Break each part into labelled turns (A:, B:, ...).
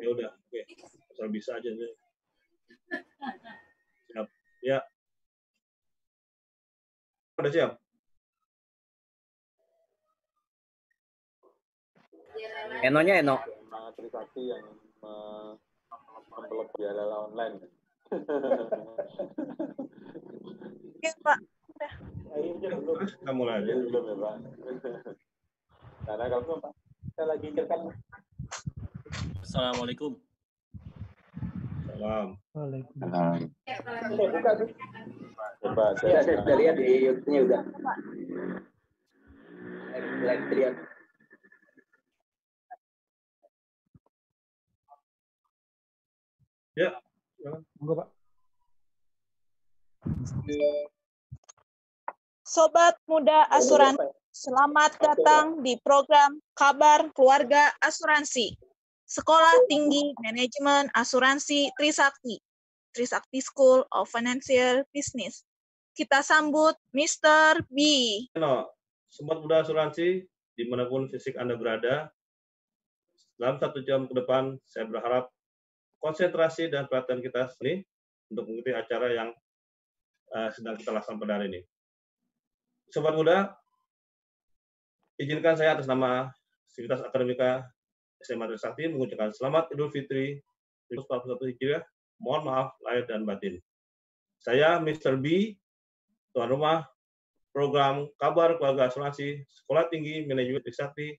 A: Ya udah, oke. Asal bisa aja nih. Siap. Ya. Udah siap?
B: Enonya Eno.
C: Trisakti yang memperlebih adalah online.
D: Oke, Pak.
A: Terus kita mulai aja.
C: Belum ya, Pak. Karena kalau Pak, saya lagi kerjaan.
E: Assalamualaikum.
A: Salam.
F: Waalaikumsalam.
C: Buka tuh. Coba
B: Ya, saya sudah lihat di YouTube-nya udah. Live lihat.
A: Ya.
F: Monggo, Pak.
D: Sobat Muda Asuransi, selamat datang di program Kabar Keluarga Asuransi. Sekolah Tinggi Manajemen Asuransi Trisakti, Trisakti School of Financial Business. Kita sambut Mr. B.
A: Sobat Muda Asuransi, dimanapun fisik Anda berada, dalam 1 jam ke depan, saya berharap konsentrasi dan perhatian kita ini untuk mengikuti acara yang sedang kita laksanakan pada hari ini. Sobat Muda, izinkan saya atas nama Sivitas Akademika SMA Trisakti mengucapkan selamat Idul Fitri 2041 Hijriah. Mohon maaf lahir dan batin. Saya Mr. B, tuan rumah program Kabar Keluarga Asuransi Sekolah Tinggi Manajemen Trisakti,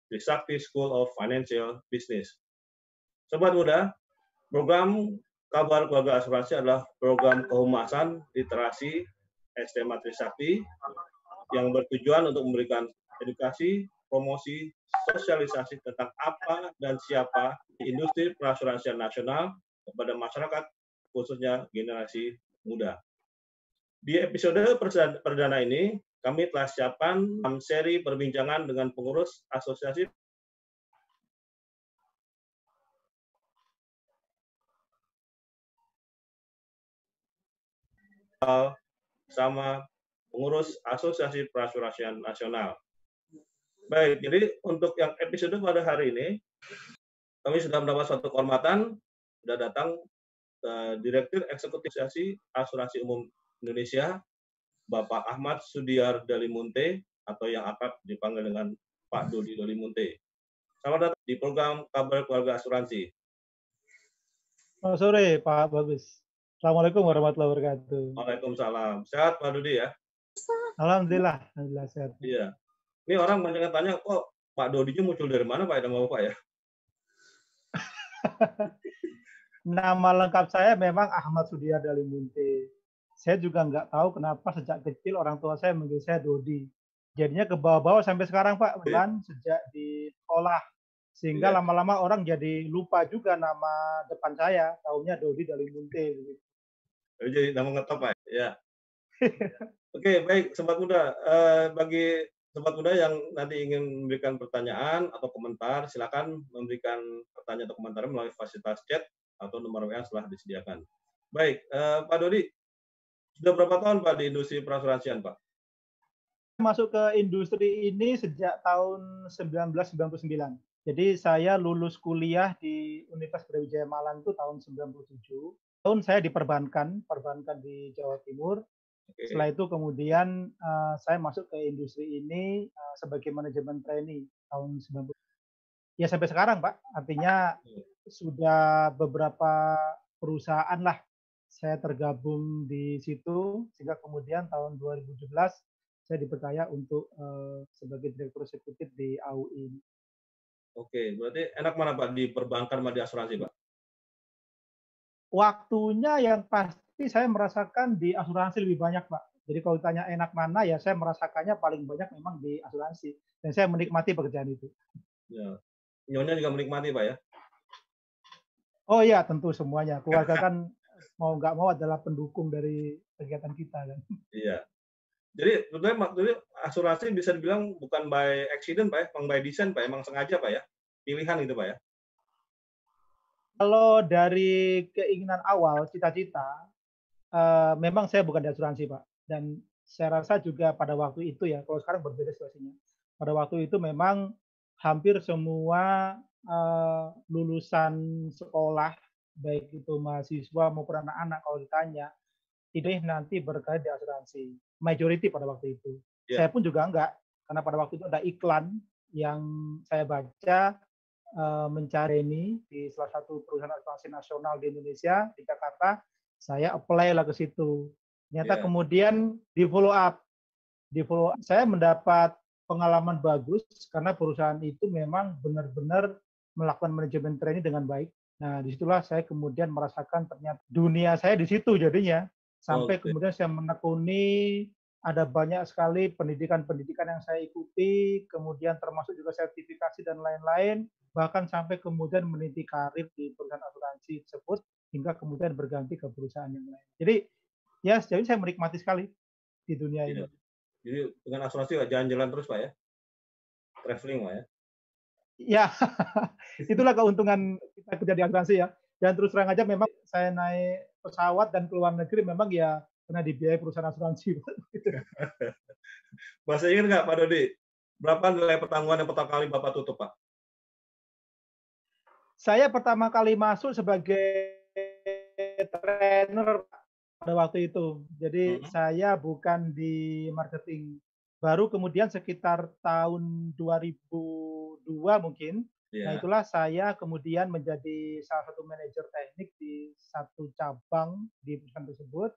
A: Trisakti School of Financial Business. Sobat Muda, program Kabar Keluarga Asuransi adalah program kehumasan literasi SMA Trisakti yang bertujuan untuk memberikan edukasi, promosi, sosialisasi tentang apa dan siapa di industri perasuransian nasional kepada masyarakat, khususnya generasi muda. Di episode perdana ini, kami telah siapkan 6 seri perbincangan dengan pengurus asosiasi sama pengurus Asosiasi Perasuransian Nasional. Baik, jadi untuk yang episode pada hari ini, kami sudah mendapat suatu kehormatan, sudah datang Direktur Eksekutif Asosiasi Asuransi Umum Indonesia, Bapak Ahmad Sudiar Dalimunte, atau yang akrab dipanggil dengan Pak Dodi Dalimunte. Selamat datang di program Kabar Keluarga Asuransi.
F: Selamat sore, Pak Bagus. Assalamualaikum warahmatullahi wabarakatuh.
A: Waalaikumsalam. Sehat Pak Dodi ya?
F: Alhamdulillah sehat.
A: Iya. Ini orang banyak yang tanya, kok Pak Dodinya muncul dari mana Pak, nama Bapak ya?
F: Nama lengkap saya memang Ahmad Sudiar Dalimunte. Saya juga nggak tahu kenapa sejak kecil orang tua saya manggil saya Dodi. Jadinya ke bawah-bawah sampai sekarang Pak, bulan sejak di sekolah. Sehingga lama-lama orang jadi lupa juga nama depan saya, taunya Dodi Dalimunte.
A: Jadi nama ngetop Pak. Ya. Oke, baik Sobat Muda. Bagi Sobat Muda yang nanti ingin memberikan pertanyaan atau komentar, silakan memberikan pertanyaan atau komentar melalui fasilitas chat atau nomor WA setelah disediakan. Baik, Pak Dodi, sudah berapa tahun Pak di industri perasuransian Pak?
F: Masuk ke industri ini sejak tahun 1999. Jadi saya lulus kuliah di Universitas Brawijaya Malang itu tahun 97. Tahun saya di perbankan di Jawa Timur. Okay. Setelah itu kemudian saya masuk ke industri ini sebagai manajemen trainee tahun 90. Ya sampai sekarang Pak, artinya sudah beberapa perusahaan lah saya tergabung di situ, sehingga kemudian tahun 2017 saya dipercaya untuk sebagai direktur eksekutif di AUI.
A: Oke, berarti enak mana Pak di perbankan sama di asuransi Pak?
F: Waktunya yang pasti saya merasakan di asuransi lebih banyak Pak. Jadi kalau ditanya enak mana ya saya merasakannya paling banyak memang di asuransi. Dan saya menikmati pekerjaan itu.
A: Ya. Nyonya juga menikmati Pak ya?
F: Oh iya tentu semuanya. Keluarga kan mau nggak mau adalah pendukung dari kegiatan kita kan.
A: Iya. Jadi sebetulnya asuransi bisa dibilang bukan by accident Pak ya, emang by design Pak, emang sengaja Pak ya? Pilihan gitu Pak ya?
F: Kalau dari keinginan awal, cita-cita, memang saya bukan di asuransi Pak. Dan saya rasa juga pada waktu itu ya, kalau sekarang berbeda situasinya. Pada waktu itu memang hampir semua lulusan sekolah, baik itu mahasiswa maupun anak-anak kalau ditanya, ini nanti berkarir di asuransi. Majority pada waktu itu.
A: Ya.
F: Saya pun juga enggak, karena pada waktu itu ada iklan yang saya baca mencari ini di salah satu perusahaan asuransi nasional di Indonesia, di Jakarta. Saya apply lah ke situ. Ternyata kemudian di follow up. Saya mendapat pengalaman bagus karena perusahaan itu memang benar-benar melakukan manajemen training dengan baik. Nah, disitulah saya kemudian merasakan ternyata dunia saya di situ jadinya. Sampai kemudian saya menekuni, ada banyak sekali pendidikan-pendidikan yang saya ikuti, kemudian termasuk juga sertifikasi dan lain-lain, bahkan sampai kemudian meniti karir di perusahaan asuransi tersebut, hingga kemudian berganti ke perusahaan yang lain. Jadi, ya sejauh ini saya menikmati sekali di dunia ini.
A: Jadi dengan asuransi jalan-jalan terus Pak ya? Traveling Pak ya?
F: Ya, itulah keuntungan kita kerja di asuransi ya. Dan terus terang aja memang saya naik pesawat dan ke luar negeri memang ya karena dibiayai perusahaan asuransi.
A: Masih ingat nggak Pak Dodi? Berapa nilai pertanggungan yang pertama kali Bapak tutup Pak?
F: Saya pertama kali masuk sebagai trainer pada waktu itu. Jadi saya bukan di marketing. Baru kemudian sekitar tahun 2002 mungkin. Nah itulah saya kemudian menjadi salah satu manajer teknik di satu cabang di perusahaan tersebut.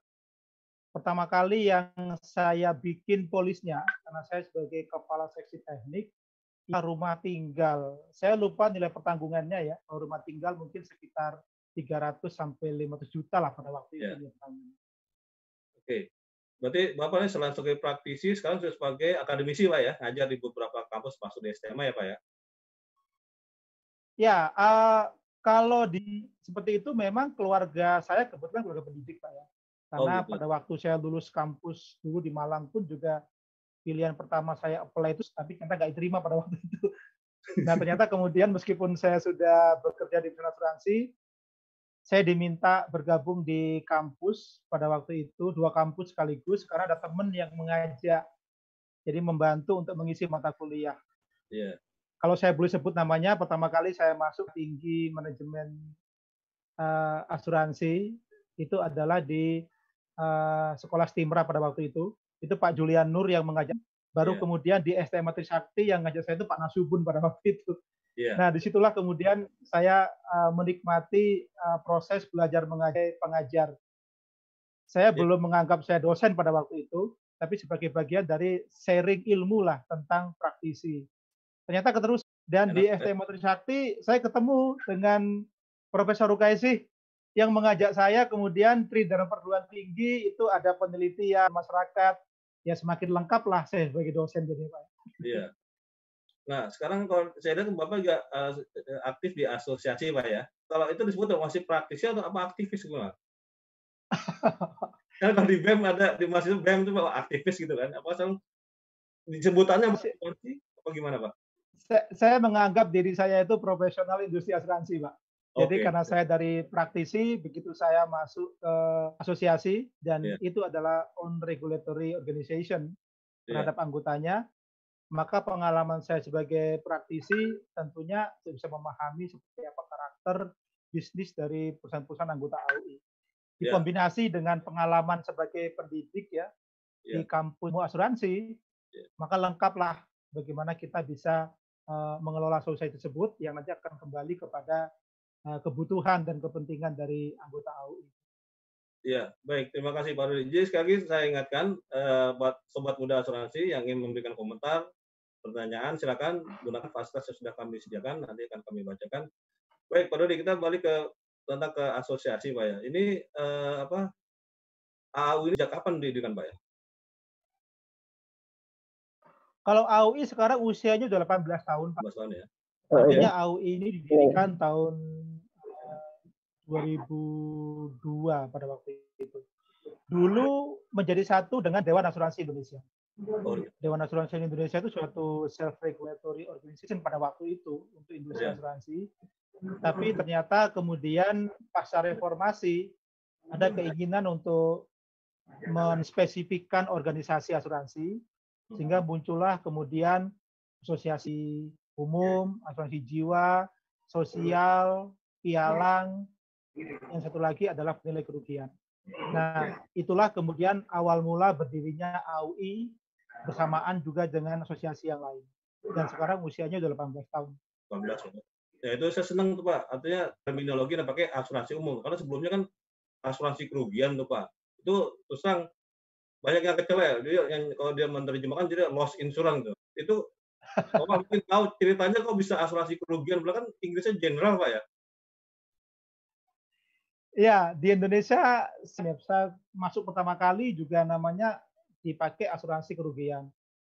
F: Pertama kali yang saya bikin polisnya, karena saya sebagai kepala seksi teknik, rumah tinggal. Saya lupa nilai pertanggungannya ya. Rumah tinggal mungkin sekitar 300 sampai 500 juta lah pada waktu itu.
A: Oke. Berarti Bapak ini selain sebagai praktisi, sekarang sudah sebagai akademisi Pak ya? Ngajar di beberapa kampus masuk di STMA ya Pak ya?
F: Ya, kalau seperti itu memang keluarga saya kebetulan keluarga pendidik Pak ya. Karena pada waktu saya lulus kampus dulu di Malang pun juga pilihan pertama saya apply itu, tapi ternyata nggak diterima pada waktu itu. Nah ternyata kemudian meskipun saya sudah bekerja di perusahaan asuransi, saya diminta bergabung di kampus pada waktu itu, 2 kampus sekaligus, karena ada teman yang mengajak, jadi membantu untuk mengisi mata kuliah. Kalau saya boleh sebut namanya, pertama kali saya masuk tinggi manajemen asuransi, itu adalah di sekolah Stimra pada waktu itu Pak Julian Nur yang mengajak. Baru kemudian di STMA Trisakti yang ngajak saya itu Pak Nasubun pada waktu itu. Nah, disitulah kemudian saya menikmati proses belajar mengajar pengajar. Saya belum menganggap saya dosen pada waktu itu, tapi sebagai bagian dari sharing ilmu lah tentang praktisi. Ternyata keterus dan di STMA Trisakti saya ketemu dengan Profesor Rukaisi yang mengajak saya kemudian dalam perguruan tinggi itu ada penelitian masyarakat, ya semakin lengkap lah saya sebagai dosen jadi Pak.
A: Iya. Nah, sekarang kalau saya lihat Bapak juga aktif di asosiasi Pak ya. Kalau itu disebut masih praktisi atau apa aktivis gimana? Kan kalau di BEM ada, di mahasiswa BEM itu aktivis gitu kan. Apa selalu disebutannya apa gimana Pak?
F: Saya menganggap diri saya itu profesional industri asuransi Pak. Jadi karena saya dari praktisi, begitu saya masuk ke asosiasi, dan itu adalah own regulatory organization terhadap anggotanya, maka pengalaman saya sebagai praktisi tentunya saya bisa memahami seperti apa karakter bisnis dari perusahaan-perusahaan anggota AUI. Dikombinasi dengan pengalaman sebagai pendidik ya di kampus asuransi, maka lengkaplah bagaimana kita bisa mengelola asosiasi tersebut yang nanti akan kembali kepada kebutuhan dan kepentingan dari anggota AUI.
A: Iya, baik. Terima kasih Pak Dodi. Jadi sekali lagi saya ingatkan buat sobat muda asuransi yang ingin memberikan komentar, pertanyaan, silakan gunakan fasilitas yang sudah kami sediakan, nanti akan kami bacakan. Baik, Pak Dodi, kita balik tentang ke asosiasi Pak ya. Ini AUI ini sejak kapan didirikan Pak ya?
F: Kalau AUI sekarang usianya sudah 18 tahun Pak.
A: 18 tahun ya.
F: Artinya AUI ini didirikan tahun 2002 pada waktu itu. Dulu menjadi satu dengan Dewan Asuransi Indonesia. Dewan Asuransi Indonesia itu suatu self-regulatory organization pada waktu itu untuk industri asuransi. Tapi ternyata kemudian pasca reformasi ada keinginan untuk menspesifikkan organisasi asuransi, sehingga muncullah kemudian asosiasi umum, asuransi jiwa, sosial, pialang, yang satu lagi adalah nilai kerugian. Nah, itulah kemudian awal mula berdirinya AUI bersamaan juga dengan asosiasi yang lain. Dan sekarang usianya sudah 18 tahun.
A: 18. Ya itu saya senang tuh Pak. Artinya terminologi yang pakai asuransi umum. Karena sebelumnya kan asuransi kerugian tuh Pak. Itu terus terang banyak yang kecewa ya. Dia yang kalau dia menerjemahkan jadi loss insurance tuh. Itu Bapak mungkin tahu ceritanya kok bisa asuransi kerugian. Padahal kan Inggrisnya general Pak ya.
F: Ya, di Indonesia saya masuk pertama kali juga namanya dipakai asuransi kerugian.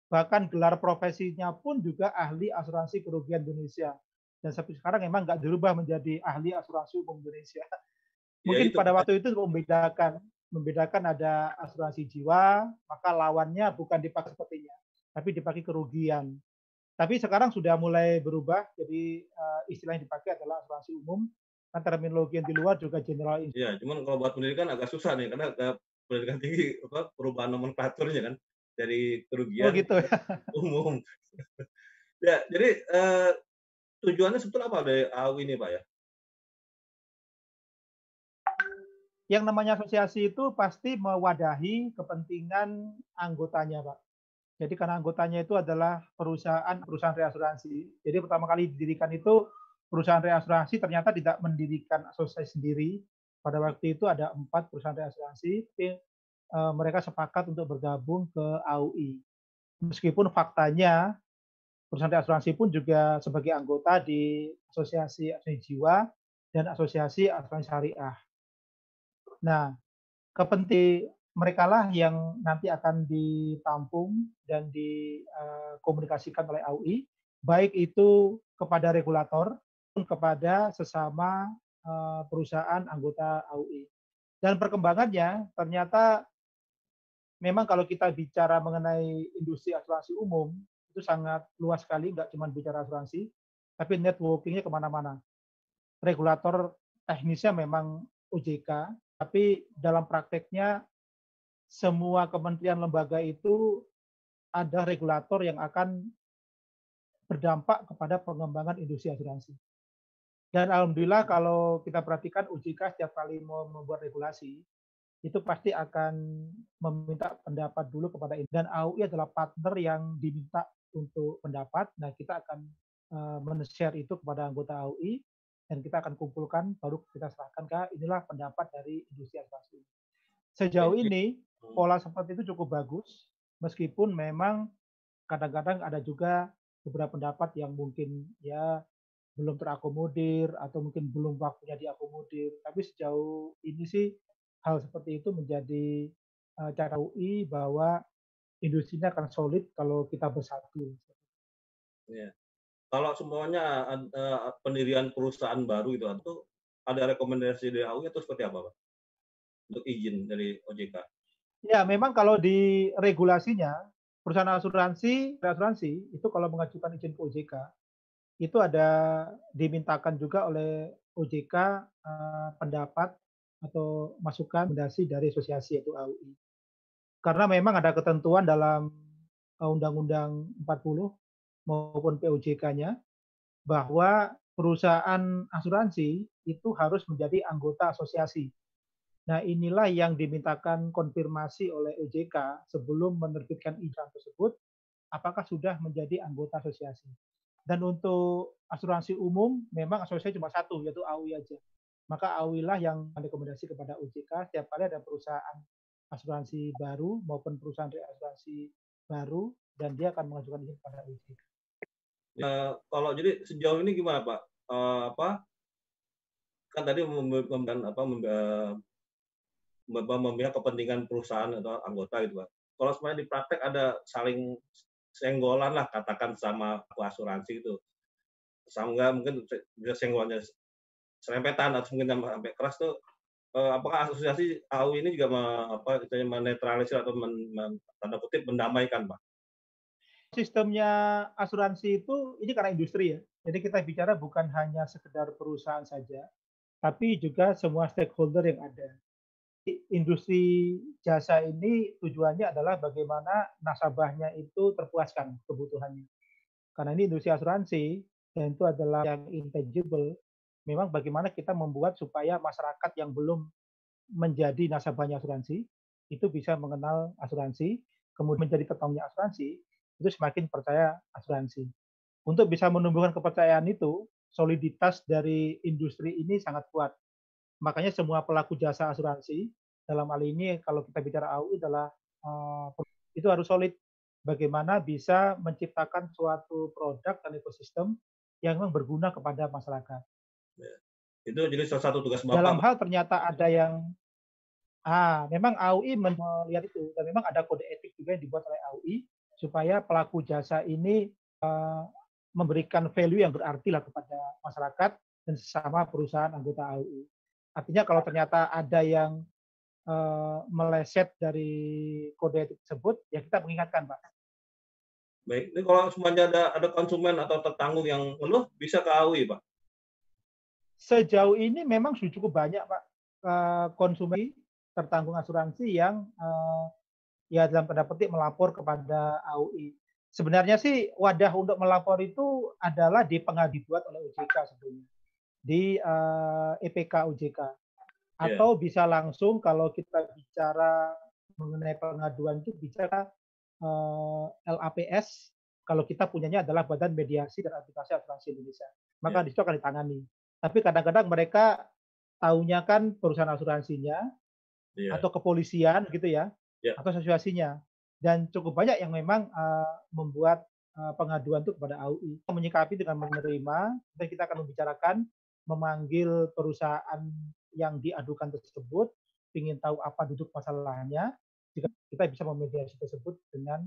F: Bahkan gelar profesinya pun juga ahli asuransi kerugian Indonesia. Dan sampai sekarang memang nggak dirubah menjadi ahli asuransi umum Indonesia. Mungkin
A: itu,
F: pada waktu itu membedakan ada asuransi jiwa, maka lawannya bukan dipakai sepertinya, tapi dipakai kerugian. Tapi sekarang sudah mulai berubah, jadi istilah yang dipakai adalah asuransi umum, kan terminologi yang di luar juga general insurance.
A: Ya, cuman kalau buat pendidikan agak susah nih, karena pendidikan tinggi perubahan nomenklaturnya kan dari kerugian
F: gitu ya.
A: umum. Ya, jadi tujuannya sebetulnya apa dari AUI ini Pak ya?
F: Yang namanya asosiasi itu pasti mewadahi kepentingan anggotanya, Pak. Jadi karena anggotanya itu adalah perusahaan reasuransi. Jadi pertama kali didirikan itu perusahaan reasuransi ternyata tidak mendirikan asosiasi sendiri. Pada waktu itu ada 4 perusahaan reasuransi, mereka sepakat untuk bergabung ke AUI. Meskipun faktanya perusahaan reasuransi pun juga sebagai anggota di asosiasi asuransi jiwa dan asosiasi asuransi syariah. Nah, kepentingan mereka lah yang nanti akan ditampung dan dikomunikasikan oleh AUI, baik itu kepada regulator maupun kepada sesama perusahaan anggota AUI. Dan perkembangannya ternyata memang kalau kita bicara mengenai industri asuransi umum, itu sangat luas sekali, nggak cuma bicara asuransi, tapi networking-nya kemana-mana. Regulator teknisnya memang OJK, tapi dalam prakteknya semua kementerian lembaga itu ada regulator yang akan berdampak kepada pengembangan industri asuransi. Dan alhamdulillah kalau kita perhatikan OJK setiap kali mau membuat regulasi, itu pasti akan meminta pendapat dulu kepada ini. Dan AUI adalah partner yang diminta untuk pendapat. Nah, kita akan men-share itu kepada anggota AUI, dan kita akan kumpulkan, baru kita serahkan ke inilah pendapat dari industri asuransi. Sejauh ini, pola seperti itu cukup bagus, meskipun memang kadang-kadang ada juga beberapa pendapat yang mungkin ya belum terakomodir atau mungkin belum waktunya diakomodir. Tapi sejauh ini sih hal seperti itu menjadi cara UI bahwa industrinya akan solid kalau kita bersatu.
A: Ya. Kalau semuanya pendirian perusahaan baru itu ada rekomendasi dari AUI atau seperti apa Pak? Untuk izin dari OJK?
F: Ya, memang kalau di regulasinya, perusahaan asuransi itu kalau mengajukan izin ke OJK, itu ada dimintakan juga oleh OJK pendapat atau masukan rekomendasi dari asosiasi yaitu AUI. Karena memang ada ketentuan dalam Undang-Undang 40 maupun POJK-nya bahwa perusahaan asuransi itu harus menjadi anggota asosiasi. Nah, inilah yang dimintakan konfirmasi oleh OJK sebelum menerbitkan izin tersebut, apakah sudah menjadi anggota asosiasi. Dan untuk asuransi umum, memang asosiasi cuma satu, yaitu AUI aja. Maka AUI lah yang rekomendasi kepada OJK, setiap kali ada perusahaan asuransi baru maupun perusahaan reasuransi baru, dan dia akan mengajukan izin kepada OJK.
A: Kalau jadi sejauh ini gimana Pak? Kan tadi memihak kepentingan perusahaan atau anggota gitu Pak. Kalau sebenarnya di praktek ada saling senggolan lah katakan sama asuransi itu. Sehingga mungkin bisa senggolnya serempetan atau mungkin sampai keras tuh apakah asosiasi AUI ini juga menetralisir atau tanda kutip mendamaikan Pak?
F: Sistemnya asuransi itu ini karena industri ya. Jadi kita bicara bukan hanya sekedar perusahaan saja, tapi juga semua stakeholder yang ada. Industri jasa ini tujuannya adalah bagaimana nasabahnya itu terpuaskan kebutuhannya. Karena ini industri asuransi, dan itu adalah yang intangible. Memang bagaimana kita membuat supaya masyarakat yang belum menjadi nasabahnya asuransi itu bisa mengenal asuransi, kemudian menjadi petongnya asuransi, itu semakin percaya asuransi. Untuk bisa menumbuhkan kepercayaan itu, soliditas dari industri ini sangat kuat. Makanya semua pelaku jasa asuransi, dalam hal ini kalau kita bicara AUI adalah itu harus solid. Bagaimana bisa menciptakan suatu produk dan ekosistem yang memang berguna kepada masyarakat.
A: Itu jadi salah satu tugas Bapak.
F: Dalam hal ternyata ada yang memang AUI melihat itu, dan memang ada kode etik juga yang dibuat oleh AUI supaya pelaku jasa ini memberikan value yang berarti lah kepada masyarakat dan sesama perusahaan anggota AUI. Artinya kalau ternyata ada yang meleset dari kode etik tersebut, ya kita mengingatkan, Pak.
A: Baik, ini kalau semuanya ada konsumen atau tertanggung yang ngeluh, bisa ke AUI, Pak?
F: Sejauh ini memang sudah cukup banyak, Pak, konsumen tertanggung asuransi yang ya dalam tanda petik melapor kepada AUI. Sebenarnya sih wadah untuk melapor itu adalah di pengadilan oleh OJK sebetulnya, di EPK OJK. Atau bisa langsung kalau kita bicara mengenai pengaduan itu bicara LAPS, kalau kita punyanya adalah Badan Mediasi dan Arbitrase Asuransi Indonesia. Maka di situ akan ditangani. Tapi kadang-kadang mereka taunya kan perusahaan asuransinya, atau kepolisian gitu ya, atau asosiasinya. Dan cukup banyak yang memang membuat pengaduan itu kepada AUI. Menyikapi dengan menerima, dan kita akan membicarakan, memanggil perusahaan yang diadukan tersebut, ingin tahu apa duduk masalahnya, jika kita bisa memediasi tersebut dengan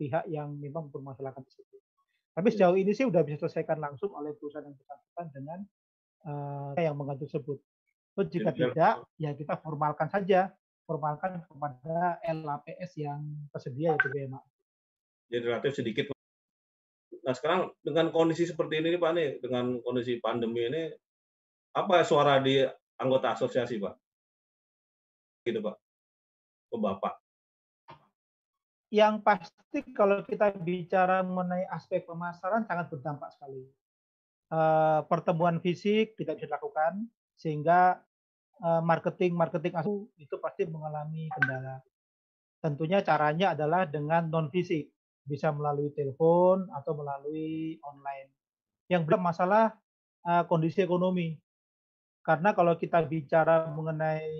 F: pihak yang memang mempermasalahkan tersebut. Tapi sejauh ini sih sudah bisa selesaikan langsung oleh perusahaan yang bersangkutan dengan yang mengadu tersebut. Jika tidak, ya kita formalkan saja, formalkan kepada LAPS yang tersedia yaitu BMA.
A: Jadi relatif sedikit. Nah sekarang dengan kondisi seperti ini Pak nih, dengan kondisi pandemi ini, apa suara di anggota asosiasi Pak? Gitu Pak, ke Bapak.
F: Yang pasti kalau kita bicara mengenai aspek pemasaran sangat berdampak sekali. Pertemuan fisik tidak bisa dilakukan, sehingga marketing itu pasti mengalami kendala. Tentunya caranya adalah dengan non fisik, bisa melalui telepon atau melalui online. Yang bermasalah kondisi ekonomi, karena kalau kita bicara mengenai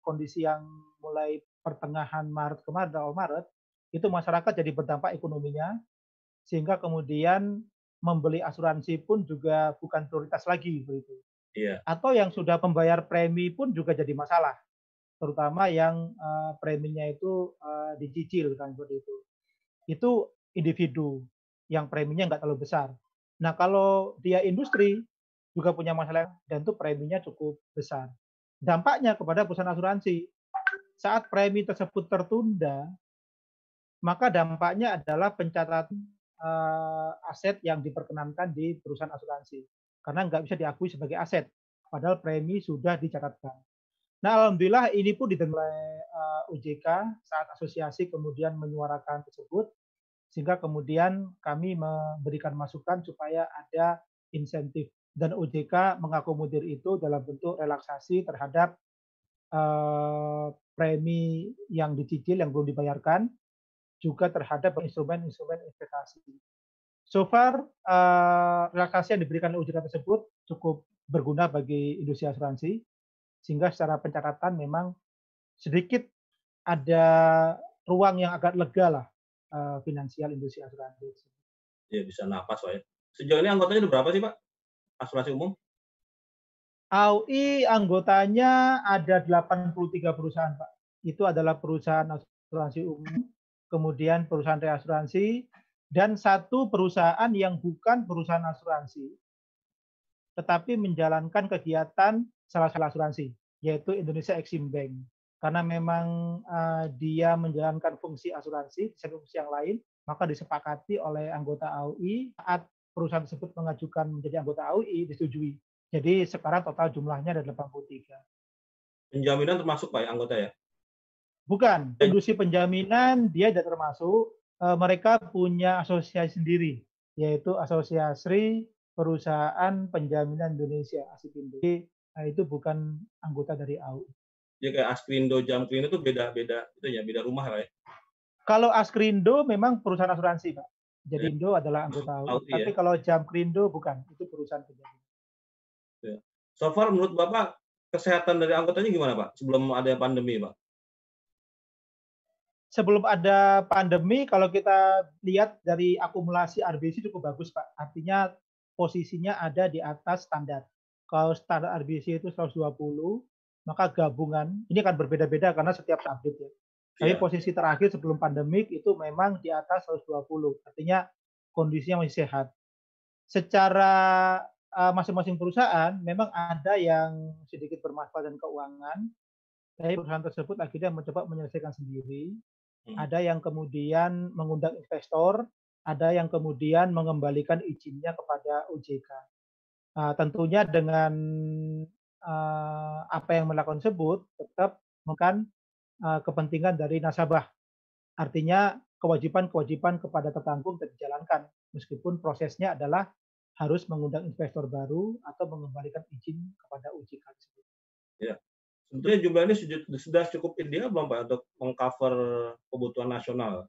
F: kondisi yang mulai pertengahan Maret kemarin, awal Maret, itu masyarakat jadi berdampak ekonominya, sehingga kemudian membeli asuransi pun juga bukan prioritas lagi begitu. Atau yang sudah membayar premi pun juga jadi masalah, terutama yang preminya itu dicicil kan seperti itu. Itu individu yang preminya nggak terlalu besar. Nah kalau dia industri juga punya masalah dan itu preminya cukup besar. Dampaknya kepada perusahaan asuransi, saat premi tersebut tertunda, maka dampaknya adalah pencatatan aset yang diperkenankan di perusahaan asuransi. Karena nggak bisa diakui sebagai aset, padahal premi sudah dicatatkan. Nah, alhamdulillah ini pun didengar oleh OJK saat asosiasi kemudian menyuarakan tersebut, sehingga kemudian kami memberikan masukan supaya ada insentif. Dan OJK mengakomodir itu dalam bentuk relaksasi terhadap premi yang dicicil yang belum dibayarkan, juga terhadap instrumen-instrumen investasi. So far, relaksasi yang diberikan oleh OJK tersebut cukup berguna bagi industri asuransi, sehingga secara pencatatan memang sedikit ada ruang yang agak lega lah finansial industri asuransi.
A: Ya bisa napas Pak ya. Sejauh ini anggotanya berapa sih Pak? Asuransi umum?
F: AUI anggotanya ada 83 perusahaan Pak. Itu adalah perusahaan asuransi umum, kemudian perusahaan reasuransi, dan satu perusahaan yang bukan perusahaan asuransi, tetapi menjalankan kegiatan salah asuransi, yaitu Indonesia Exim Bank. Karena memang dia menjalankan fungsi asuransi, di fungsi yang lain, maka disepakati oleh anggota AUI saat perusahaan tersebut mengajukan menjadi anggota AUI, disetujui. Jadi sekarang total jumlahnya ada 83.
A: Penjaminan termasuk Pak ya, anggota ya?
F: Bukan, industri penjaminan dia tidak termasuk. Mereka punya asosiasi sendiri, yaitu Asosiasi perusahaan penjaminan Indonesia, Asipindo. Jadi, itu bukan anggota dari AUI.
A: Jadi kayak Askrindo, Jamkrindo itu beda-beda itu ya, beda rumah lah ya.
F: Kalau Askrindo memang perusahaan asuransi, Pak. Jadi
A: Ya.
F: Indo adalah anggota AUI.
A: AUI,
F: Tapi
A: ya.
F: kalau Jamkrindo bukan, itu perusahaan penjaminan.
A: Ya. So far menurut Bapak kesehatan dari anggotanya gimana, Pak? Sebelum ada pandemi, Pak?
F: Sebelum ada pandemi, kalau kita lihat dari akumulasi RBC cukup bagus, Pak. Artinya posisinya ada di atas standar. Kalau standar RBC itu 120, maka gabungan, ini akan berbeda-beda karena setiap update ya. Tapi
A: Iya.
F: posisi terakhir sebelum pandemik itu memang di atas 120. Artinya kondisinya masih sehat. Secara masing-masing perusahaan memang ada yang sedikit bermasalah dan keuangan. Tapi perusahaan tersebut akhirnya mencoba menyelesaikan sendiri. Ada yang kemudian mengundang investor, ada yang kemudian mengembalikan izinnya kepada OJK. Tentunya dengan apa yang melakukan tersebut tetap bukan kepentingan dari nasabah. Artinya kewajiban-kewajiban kepada tertanggung tetap dijalankan meskipun prosesnya adalah harus mengundang investor baru atau mengembalikan izin kepada OJK tersebut.
A: Ya. Sebetulnya jumlah ini sudah cukup ideal belum Pak untuk mengcover kebutuhan nasional?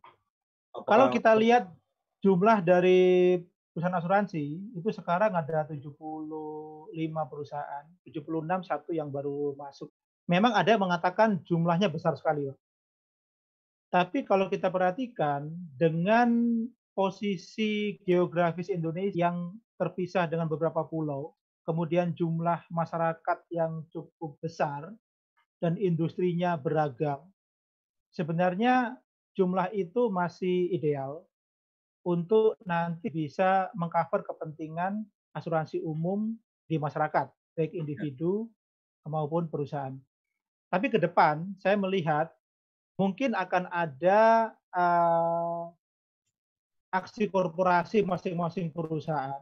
F: Kalau kita lihat jumlah dari perusahaan asuransi, itu sekarang ada 75 perusahaan, 76 satu yang baru masuk. Memang ada yang mengatakan jumlahnya besar sekali, Pak. Tapi kalau kita perhatikan dengan posisi geografis Indonesia yang terpisah dengan beberapa pulau, kemudian jumlah masyarakat yang cukup besar dan industrinya beragam, sebenarnya jumlah itu masih ideal untuk nanti bisa mengcover kepentingan asuransi umum di masyarakat, baik individu maupun perusahaan. Tapi ke depan saya melihat mungkin akan ada aksi korporasi masing-masing perusahaan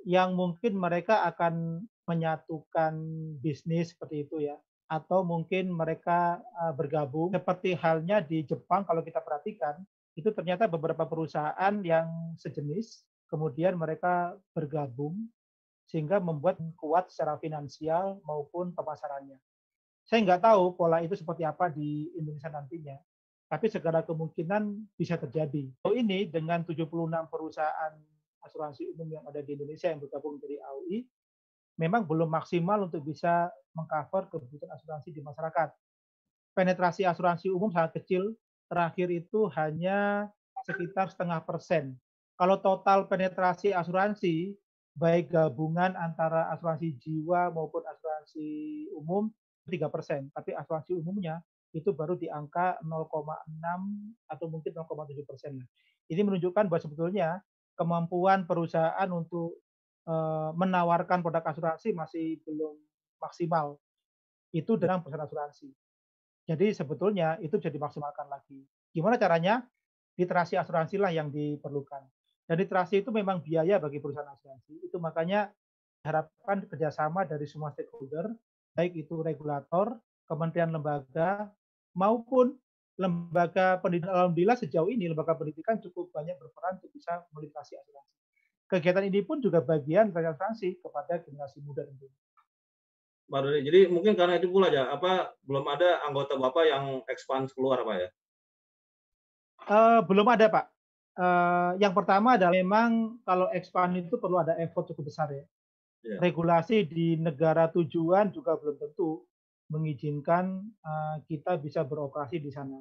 F: yang mungkin mereka akan menyatukan bisnis seperti itu ya, atau mungkin mereka bergabung seperti halnya di Jepang. Kalau kita perhatikan itu ternyata beberapa perusahaan yang sejenis kemudian mereka bergabung sehingga membuat kuat secara finansial maupun pemasarannya. Saya nggak tahu pola itu seperti apa di Indonesia nantinya, tapi segala kemungkinan bisa terjadi. Ini dengan 76 perusahaan asuransi umum yang ada di Indonesia yang bergabung dari AUI, memang belum maksimal untuk bisa mengcover kebutuhan asuransi di masyarakat. Penetrasi asuransi umum sangat kecil, terakhir itu hanya sekitar 0,5%. Kalau total penetrasi asuransi, baik gabungan antara asuransi jiwa maupun asuransi umum, 3%. Tapi asuransi umumnya itu baru di angka 0,6 atau mungkin 0,7%. Ini menunjukkan bahwa sebetulnya kemampuan perusahaan untuk menawarkan produk asuransi masih belum maksimal. Itu dengan perusahaan asuransi. Jadi sebetulnya itu bisa dimaksimalkan lagi. Gimana caranya? Literasi asuransi lah yang diperlukan. Dan literasi itu memang biaya bagi perusahaan asuransi. Itu makanya diharapkan kerjasama dari semua stakeholder, baik itu regulator, kementerian lembaga, maupun lembaga pendidikan. Alhamdulillah sejauh ini lembaga pendidikan cukup banyak berperan untuk bisa meliterasi asuransi. Kegiatan ini pun juga bagian dari asuransi kepada generasi muda tentunya.
A: Pak Dodi, jadi mungkin karena itu pula ya, belum ada anggota Bapak yang expand keluar Pak ya?
F: Belum ada Pak. Yang pertama adalah memang kalau expand itu perlu ada effort cukup besar ya.
A: Ya.
F: Regulasi di negara tujuan juga belum tentu mengizinkan kita bisa beroperasi di sana.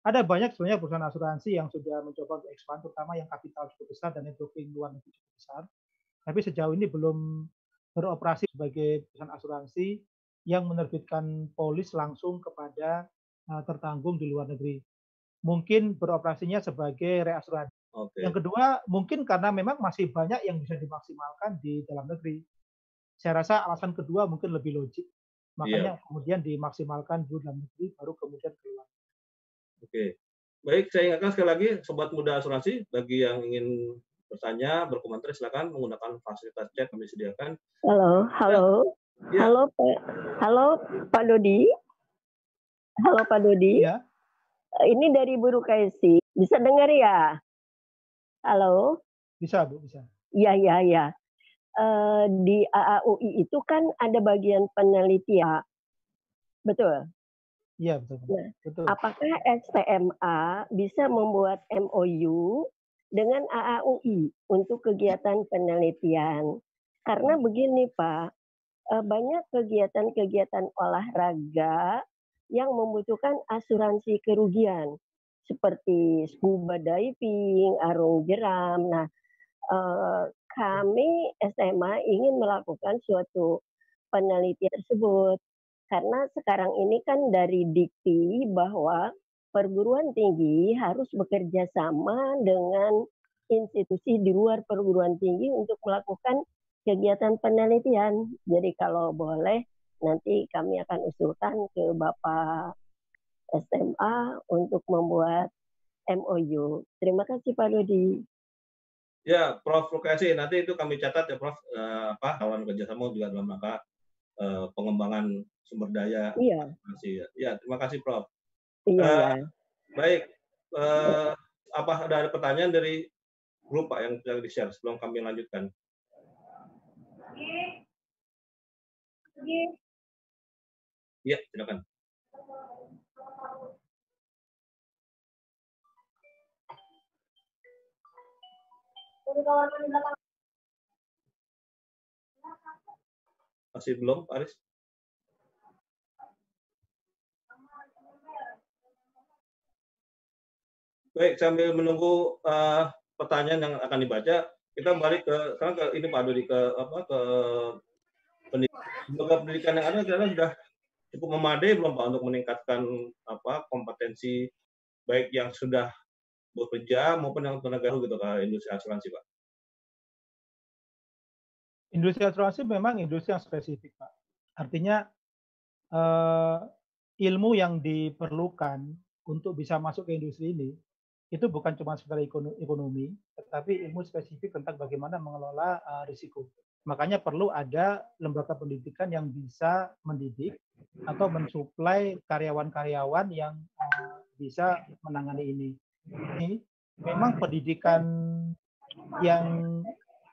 F: Ada banyak sebenarnya perusahaan asuransi yang sudah mencoba untuk expand, terutama yang kapital cukup besar dan networking luar negeri cukup besar. Tapi sejauh ini belum beroperasi sebagai perusahaan asuransi yang menerbitkan polis langsung kepada tertanggung di luar negeri. Mungkin beroperasinya sebagai reasuransi.
A: Okay.
F: Yang kedua, mungkin karena memang masih banyak yang bisa dimaksimalkan di dalam negeri. Saya rasa alasan kedua mungkin lebih logik. Makanya kemudian dimaksimalkan di dalam negeri, baru kemudian keluar.
A: Oke. Baik, saya ingatkan sekali lagi, Sobat Muda Asuransi, bagi yang ingin bertanya, berkomentar, silakan menggunakan fasilitas chat kami sediakan.
E: Halo.
A: Ya.
E: Halo Pak Dodi. Halo Pak Dodi.
F: Ya.
E: Ini dari Bu Rukaisi. Bisa dengar ya? Halo?
F: Bisa, Bu, bisa.
E: Iya. Di AAUI itu kan ada bagian penelitian, betul?
F: Iya, betul.
E: Nah,
F: Betul.
E: apakah STMA bisa membuat MOU dengan AAUI untuk kegiatan penelitian? Karena begini Pak, banyak kegiatan-kegiatan olahraga yang membutuhkan asuransi kerugian, seperti scuba diving, arung jeram. Nah, kami SMA ingin melakukan suatu penelitian tersebut. Karena sekarang ini kan dari dikti bahwa perguruan tinggi harus bekerja sama dengan institusi di luar perguruan tinggi untuk melakukan kegiatan penelitian. Jadi kalau boleh nanti kami akan usulkan ke Bapak SMA untuk membuat MOU. Terima kasih Pak Dodi.
A: Ya, Prof. Lukasi, nanti itu kami catat ya, Prof. Kawan kerjasama juga dalam rangka pengembangan sumber daya.
E: Iya.
A: Ya, terima kasih, Prof.
E: Iya.
A: Baik, apa ada pertanyaan dari grup Pak yang sudah di-share sebelum kami lanjutkan? Ya, silakan. Masih belum, Pak Aris? Baik, sambil menunggu pertanyaan yang akan dibaca, kita balik sekarang ke ini Pak Dodi, ke pendidikan yang ada kira-kira sudah cukup memadai belum Pak untuk meningkatkan kompetensi baik yang sudah bekerja maupun yang tenaga gitu ke industri asuransi Pak?
F: Industri asuransi memang industri yang spesifik Pak. Artinya ilmu yang diperlukan untuk bisa masuk ke industri ini itu bukan cuma sekedar ekonomi, tetapi ilmu spesifik tentang bagaimana mengelola risiko. Makanya perlu ada lembaga pendidikan yang bisa mendidik atau mensuplai karyawan-karyawan yang bisa menangani ini. Ini memang pendidikan yang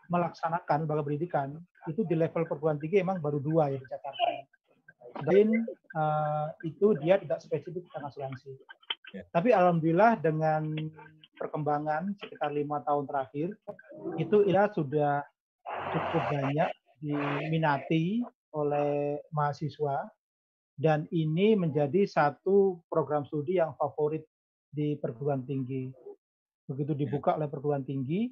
F: melaksanakan lembaga pendidikan itu di level perguruan tinggi memang baru 2 ya di Jakarta. Dan itu dia tidak spesifik tentang asuransi. Tapi alhamdulillah dengan perkembangan sekitar 5 tahun terakhir, itu ya sudah cukup banyak diminati oleh mahasiswa dan ini menjadi satu program studi yang favorit di perguruan tinggi. Begitu dibuka oleh perguruan tinggi,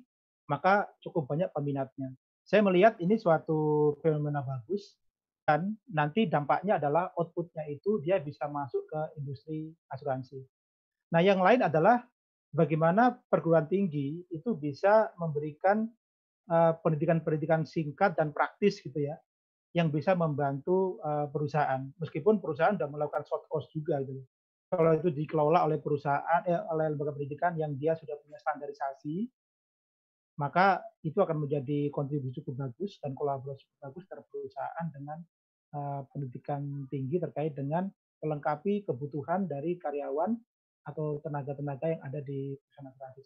F: maka cukup banyak peminatnya. Saya melihat ini suatu fenomena bagus dan nanti dampaknya adalah outputnya itu dia bisa masuk ke industri asuransi. Nah, yang lain adalah bagaimana perguruan tinggi itu bisa memberikan pendidikan-pendidikan singkat dan praktis gitu ya, yang bisa membantu perusahaan. Meskipun perusahaan sudah melakukan short course juga gitu. Kalau itu dikelola oleh perusahaan, oleh lembaga pendidikan yang dia sudah punya standarisasi, maka itu akan menjadi kontribusi cukup bagus dan kolaborasi cukup bagus antara perusahaan dengan pendidikan tinggi terkait dengan melengkapi kebutuhan dari karyawan atau tenaga-tenaga yang ada di perusahaan asuransi.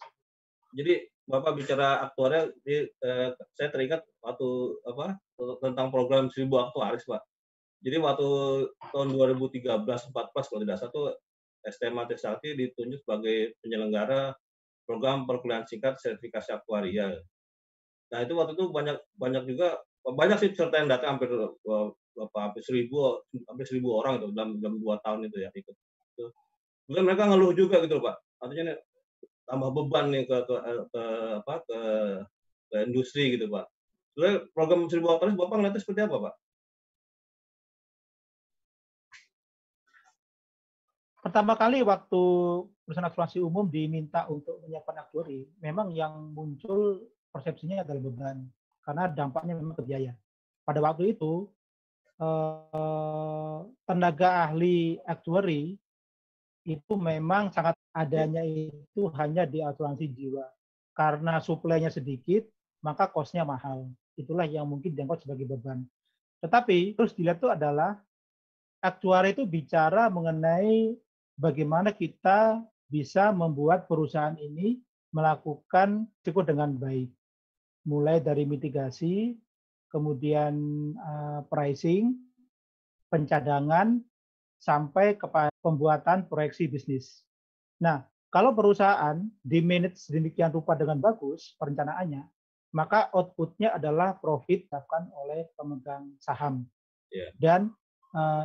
F: Jadi
A: Bapak bicara aktuarial, saya teringat waktu tentang program 1000 aktuaris Pak. Jadi waktu tahun 2013-14 kalau tidak salah itu STMA Trisakti ditunjuk sebagai penyelenggara program perkuliahan singkat sertifikasi aktuarial. Nah itu waktu itu banyak sih peserta yang datang hampir 1.000 orang itu dalam 2 tahun itu ya ikut. Kemudian mereka ngeluh juga gitu Pak. Artinya tambah beban nih ke industri gitu Pak. Sebenarnya program 1000 aktuaris Bapak ngeliatnya seperti apa Pak?
F: Pertama kali waktu perusahaan asuransi umum diminta untuk menyiapkan aktuari, memang yang muncul persepsinya adalah beban karena dampaknya memang ke biaya. Pada waktu itu tenaga ahli aktuari itu memang sangat adanya itu hanya di asuransi jiwa. Karena suplainya sedikit, maka cost-nya mahal. Itulah yang mungkin dianggap sebagai beban. Tetapi terus dilihat itu adalah aktuari itu bicara mengenai bagaimana kita bisa membuat perusahaan ini melakukan risiko dengan baik. mulai dari mitigasi, kemudian pricing, pencadangan, sampai kepada pembuatan proyeksi bisnis. Nah, kalau perusahaan di-manage sedemikian rupa dengan bagus perencanaannya, maka output-nya adalah profit diharapkan oleh pemegang saham.
A: Yeah.
F: Dan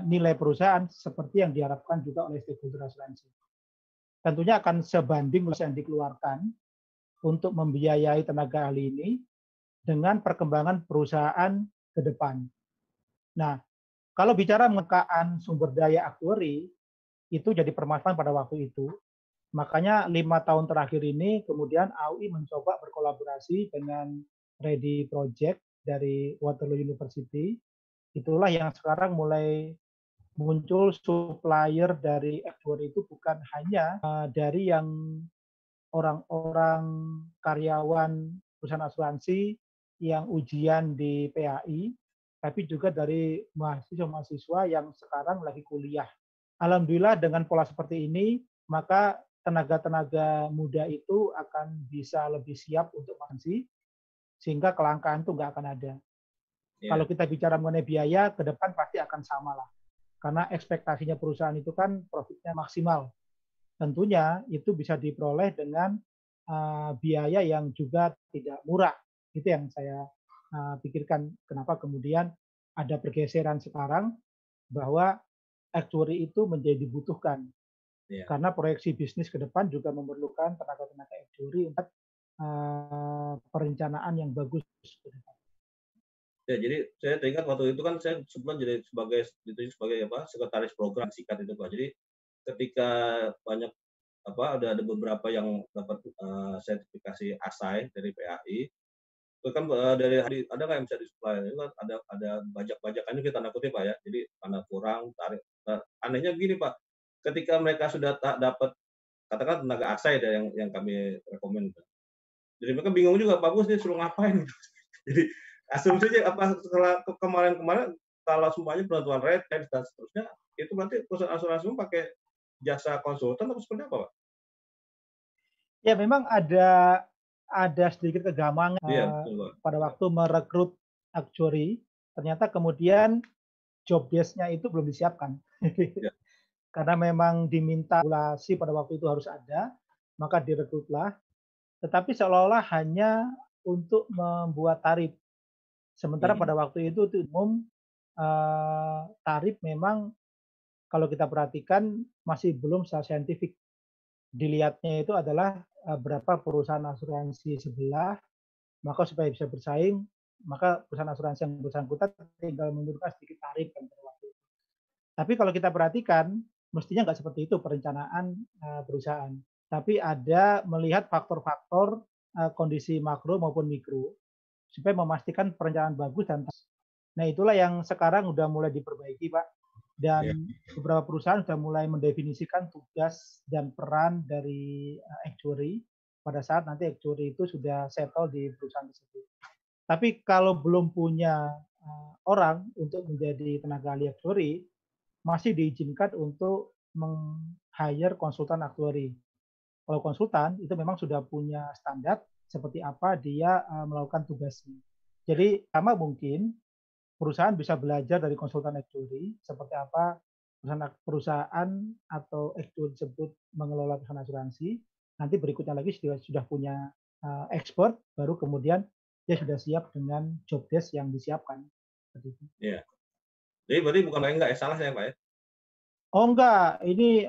F: nilai perusahaan seperti yang diharapkan juga oleh stakeholder asuransi. Tentunya akan sebanding yang dikeluarkan untuk membiayai tenaga ahli ini dengan perkembangan perusahaan ke depan. Nah, kalau bicara mengekaan sumber daya aktuari, itu jadi permasalahan pada waktu itu. Makanya 5 tahun terakhir ini kemudian AUI mencoba berkolaborasi dengan Ready Project dari Waterloo University. Itulah yang sekarang mulai muncul supplier dari actuary itu bukan hanya dari yang orang-orang karyawan perusahaan asuransi yang ujian di PAI, tapi juga dari mahasiswa-mahasiswa yang sekarang lagi kuliah. Alhamdulillah dengan pola seperti ini, maka tenaga-tenaga muda itu akan bisa lebih siap untuk asuransi, sehingga kelangkaan itu nggak akan ada. Kalau kita bicara mengenai biaya, ke depan pasti akan sama lah. Karena ekspektasinya perusahaan itu kan profitnya maksimal. Tentunya itu bisa diperoleh dengan biaya yang juga tidak murah. Itu yang saya pikirkan kenapa kemudian ada pergeseran sekarang bahwa actuary itu menjadi dibutuhkan. Karena proyeksi bisnis ke depan juga memerlukan tenaga-tenaga actuary untuk perencanaan yang bagus ke depan.
A: Ya, jadi saya teringat waktu itu kan saya sebelum jadi sebagai sekretaris program sikat itu Pak. Jadi ketika banyak ada beberapa yang dapat sertifikasi ASAI dari PAI, itu kan dari ada nggak yang bisa disuplai? Itu kan ada bajak-bajakannya kita tanda kutip Pak ya. Jadi karena kurang tarif. Nah, anehnya begini Pak, ketika mereka sudah dapat katakan tenaga ASAI yang kami rekomend, jadi mereka bingung juga, bagus nih suruh ngapain? Jadi asumsinya apa setelah kemarin kalau semuanya penentuan rate dan seterusnya, itu berarti perusahaan asuransi pakai jasa konsultan atau seperti apa Pak?
F: Ya memang ada sedikit kegamangan pada waktu merekrut actuary, ternyata kemudian job desk-nya itu belum disiapkan. Ya. Karena memang diminta regulasi pada waktu itu harus ada, maka direkrutlah. Tetapi seolah-olah hanya untuk membuat tarif. Sementara pada waktu itu umum tarif memang kalau kita perhatikan masih belum secara saintifik. Dilihatnya itu adalah berapa perusahaan asuransi sebelah, maka supaya bisa bersaing, maka perusahaan asuransi yang bersangkutan tinggal menurunkan sedikit tarif kan pada waktu itu. Tapi kalau kita perhatikan, mestinya nggak seperti itu perencanaan perusahaan. Tapi ada melihat faktor-faktor kondisi makro maupun mikro, supaya memastikan perencanaan bagus dan nah itulah yang sekarang udah mulai diperbaiki Pak. Dan beberapa perusahaan sudah mulai mendefinisikan tugas dan peran dari actuary pada saat nanti actuary itu sudah settle di perusahaan tersebut. Tapi kalau belum punya orang untuk menjadi tenaga ahli actuary, masih diizinkan untuk meng-hire konsultan actuary. Kalau konsultan itu memang sudah punya standar seperti apa dia melakukan tugasnya. Jadi sama mungkin perusahaan bisa belajar dari konsultan actuary seperti apa perusahaan atau actuary tersebut mengelola perusahaan asuransi. Nanti berikutnya lagi sudah punya expert, baru kemudian dia sudah siap dengan job desk yang disiapkan.
A: Iya. Jadi berarti bukan enggak salah saya Pak ya?
F: Oh enggak, ini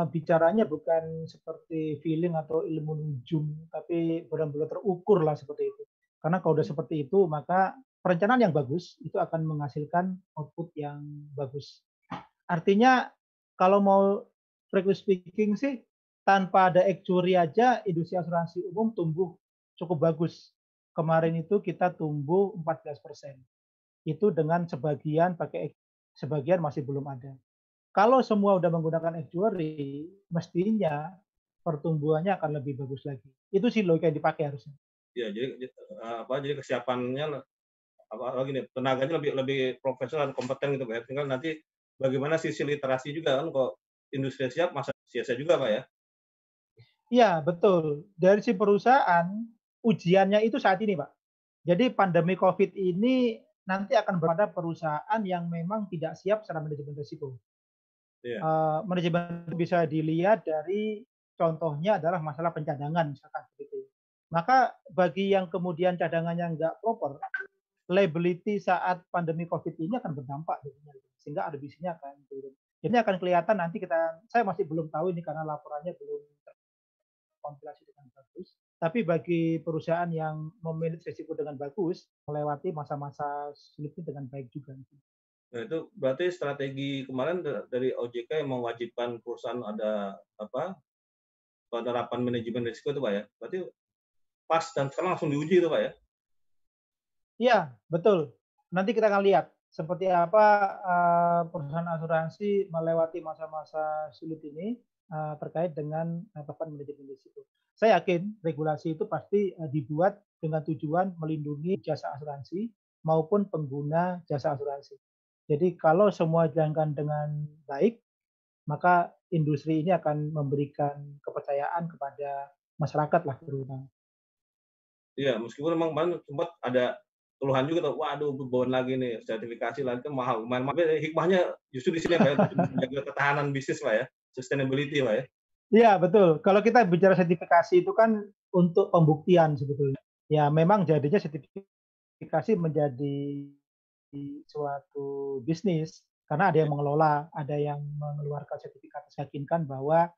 F: bicaranya bukan seperti feeling atau ilmu nujum, tapi benar-benar terukur lah seperti itu. Karena kalau udah seperti itu, maka perencanaan yang bagus itu akan menghasilkan output yang bagus. Artinya kalau mau frankly speaking sih, tanpa ada actuary aja industri asuransi umum tumbuh cukup bagus. Kemarin itu kita tumbuh 14%. Itu dengan sebagian masih belum ada. Kalau semua udah menggunakan actuary, mestinya pertumbuhannya akan lebih bagus lagi. Itu sih logika yang dipakai harusnya.
A: Ya, jadi kesiapannya gini, tenaganya lebih profesional dan kompeten gitu Pak ya. Tinggal nanti bagaimana sisi literasi juga kan, kalau industri siap masa sia-sia juga Pak ya.
F: Iya, betul. Dari si perusahaan ujiannya itu saat ini Pak. Jadi pandemi COVID ini nanti akan berada perusahaan yang memang tidak siap secara manajemen risiko.
A: Iya.
F: Manajemen bisa dilihat dari contohnya adalah masalah pencadangan misalkan begitu. Maka bagi yang kemudian cadangannya nggak proper, liability saat pandemi COVID ini akan berdampak jadinya, sehingga RBC-nya akan turun. Ini akan kelihatan nanti saya masih belum tahu ini karena laporannya belum terkompilasi dengan bagus. Tapi bagi perusahaan yang memanage risiko dengan bagus, melewati masa-masa sulit ini dengan baik juga.
A: Nah, itu berarti strategi kemarin dari OJK yang mewajibkan perusahaan ada penerapan manajemen risiko itu Pak ya. Berarti pas dan sekarang langsung diuji itu Pak ya.
F: Iya, betul. Nanti kita akan lihat seperti apa perusahaan asuransi melewati masa-masa sulit ini terkait dengan penerapan manajemen risiko. Saya yakin regulasi itu pasti dibuat dengan tujuan melindungi jasa asuransi maupun pengguna jasa asuransi. Jadi kalau semua dijalankan dengan baik, maka industri ini akan memberikan kepercayaan kepada masyarakat lah terutama.
A: Iya, meskipun memang kemarin sempat ada keluhan juga tuh, waduh beban lagi nih, sertifikasi lagi kan mahal. Tapi hikmahnya justru di sini Pak ya, menjaga ketahanan bisnis Pak ya, sustainability Pak ya.
F: Iya, betul. Kalau kita bicara sertifikasi itu kan untuk pembuktian sebetulnya. Ya, memang jadinya sertifikasi menjadi suatu bisnis karena ada yang mengelola, ada yang mengeluarkan sertifikat meyakinkan bahwa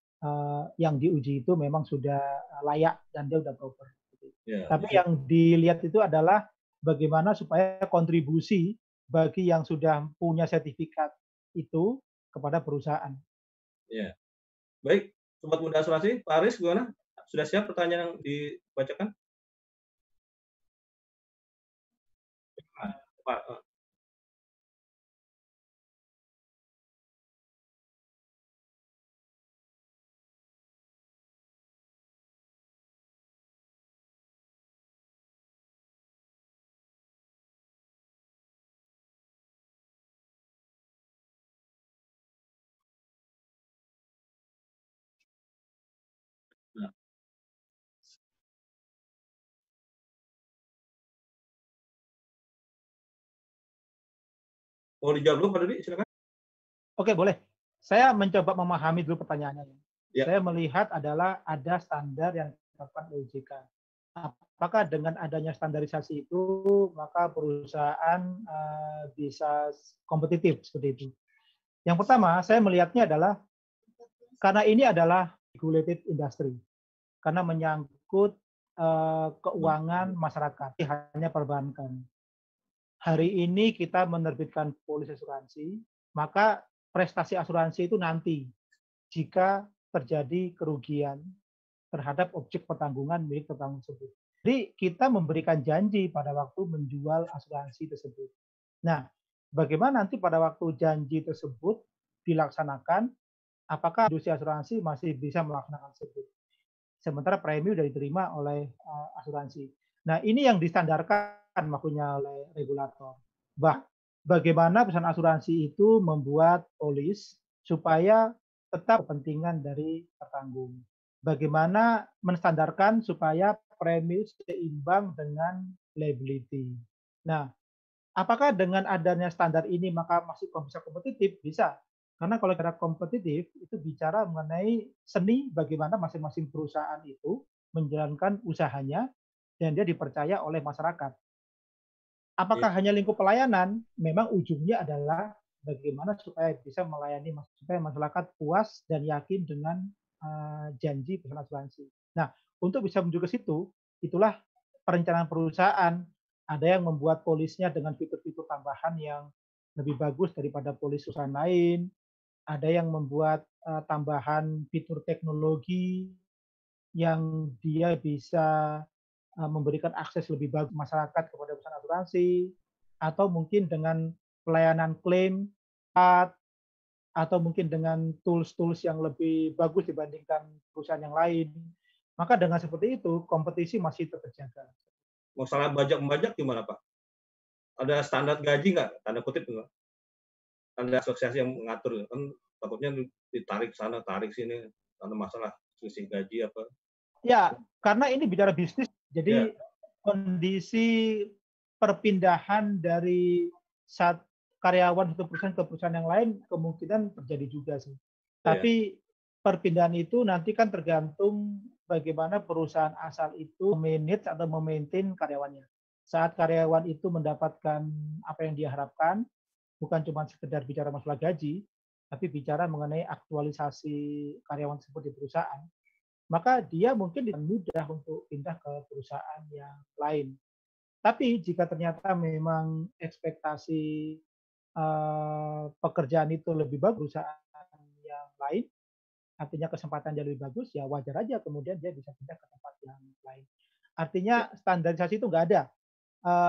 F: yang diuji itu memang sudah layak dan dia sudah proper.
A: Ya,
F: tapi yang dilihat itu adalah bagaimana supaya kontribusi bagi yang sudah punya sertifikat itu kepada perusahaan.
A: Ya. Baik, Sobat Muda Asuransi, Pak Aris gimana? Sudah siap pertanyaan yang dibacakan? Pak, nah. Mau dijawab dulu Pak Dodi, silakan.
F: Oke, boleh. Saya mencoba memahami dulu pertanyaannya.
A: Ya.
F: Saya melihat adalah ada standar yang ditetapkan OJK. Apakah dengan adanya standarisasi itu maka perusahaan bisa kompetitif seperti itu? Yang pertama, saya melihatnya adalah karena ini adalah regulated industry, karena menyangkut keuangan masyarakat, hanya perbankan. Hari ini kita menerbitkan polis asuransi, maka prestasi asuransi itu nanti jika terjadi kerugian terhadap objek pertanggungan milik tertanggung tersebut. Jadi kita memberikan janji pada waktu menjual asuransi tersebut. Nah, bagaimana nanti pada waktu janji tersebut dilaksanakan, apakah industri asuransi masih bisa melaksanakan tersebut? Sementara premi sudah diterima oleh asuransi. Nah, ini yang distandarkan maksudnya oleh regulator. Bagaimana perusahaan asuransi itu membuat polis supaya tetap kepentingan dari tertanggung. Bagaimana menstandarkan supaya premi seimbang dengan liability. Nah, apakah dengan adanya standar ini maka masih bisa kompetitif? Bisa. Karena kalau cara kompetitif itu bicara mengenai seni bagaimana masing-masing perusahaan itu menjalankan usahanya dan dia dipercaya oleh masyarakat. Apakah hanya lingkup pelayanan? Memang ujungnya adalah bagaimana supaya bisa melayani supaya masyarakat puas dan yakin dengan janji perusahaan asuransi. Nah, untuk bisa menuju ke situ, itulah perencanaan perusahaan. Ada yang membuat polisnya dengan fitur-fitur tambahan yang lebih bagus daripada polis perusahaan lain. Ada yang membuat tambahan fitur teknologi yang dia bisa memberikan akses lebih bagus masyarakat kepada perusahaan asuransi, atau mungkin dengan pelayanan klaim, atau mungkin dengan tools-tools yang lebih bagus dibandingkan perusahaan yang lain. Maka dengan seperti itu, kompetisi masih terjaga.
A: Masalah bajak-membajak gimana Pak? Ada standar gaji nggak? Tanda kutip nggak? Ada asosiasi yang mengatur, kan takutnya ditarik sana, tarik sini, karena masalah selisih gaji apa?
F: Ya, karena ini bicara bisnis, jadi kondisi perpindahan dari karyawan satu perusahaan ke perusahaan yang lain kemungkinan terjadi juga sih. Tapi perpindahan itu nanti kan tergantung bagaimana perusahaan asal itu memanage atau memaintain karyawannya. Saat karyawan itu mendapatkan apa yang dia harapkan, bukan cuma sekedar bicara masalah gaji, tapi bicara mengenai aktualisasi karyawan tersebut di perusahaan, maka dia mungkin mudah untuk pindah ke perusahaan yang lain. Tapi jika ternyata memang ekspektasi pekerjaan itu lebih bagus perusahaan yang lain, artinya kesempatan jadi lebih bagus, ya wajar aja kemudian dia bisa pindah ke tempat yang lain. Artinya standarisasi itu nggak ada.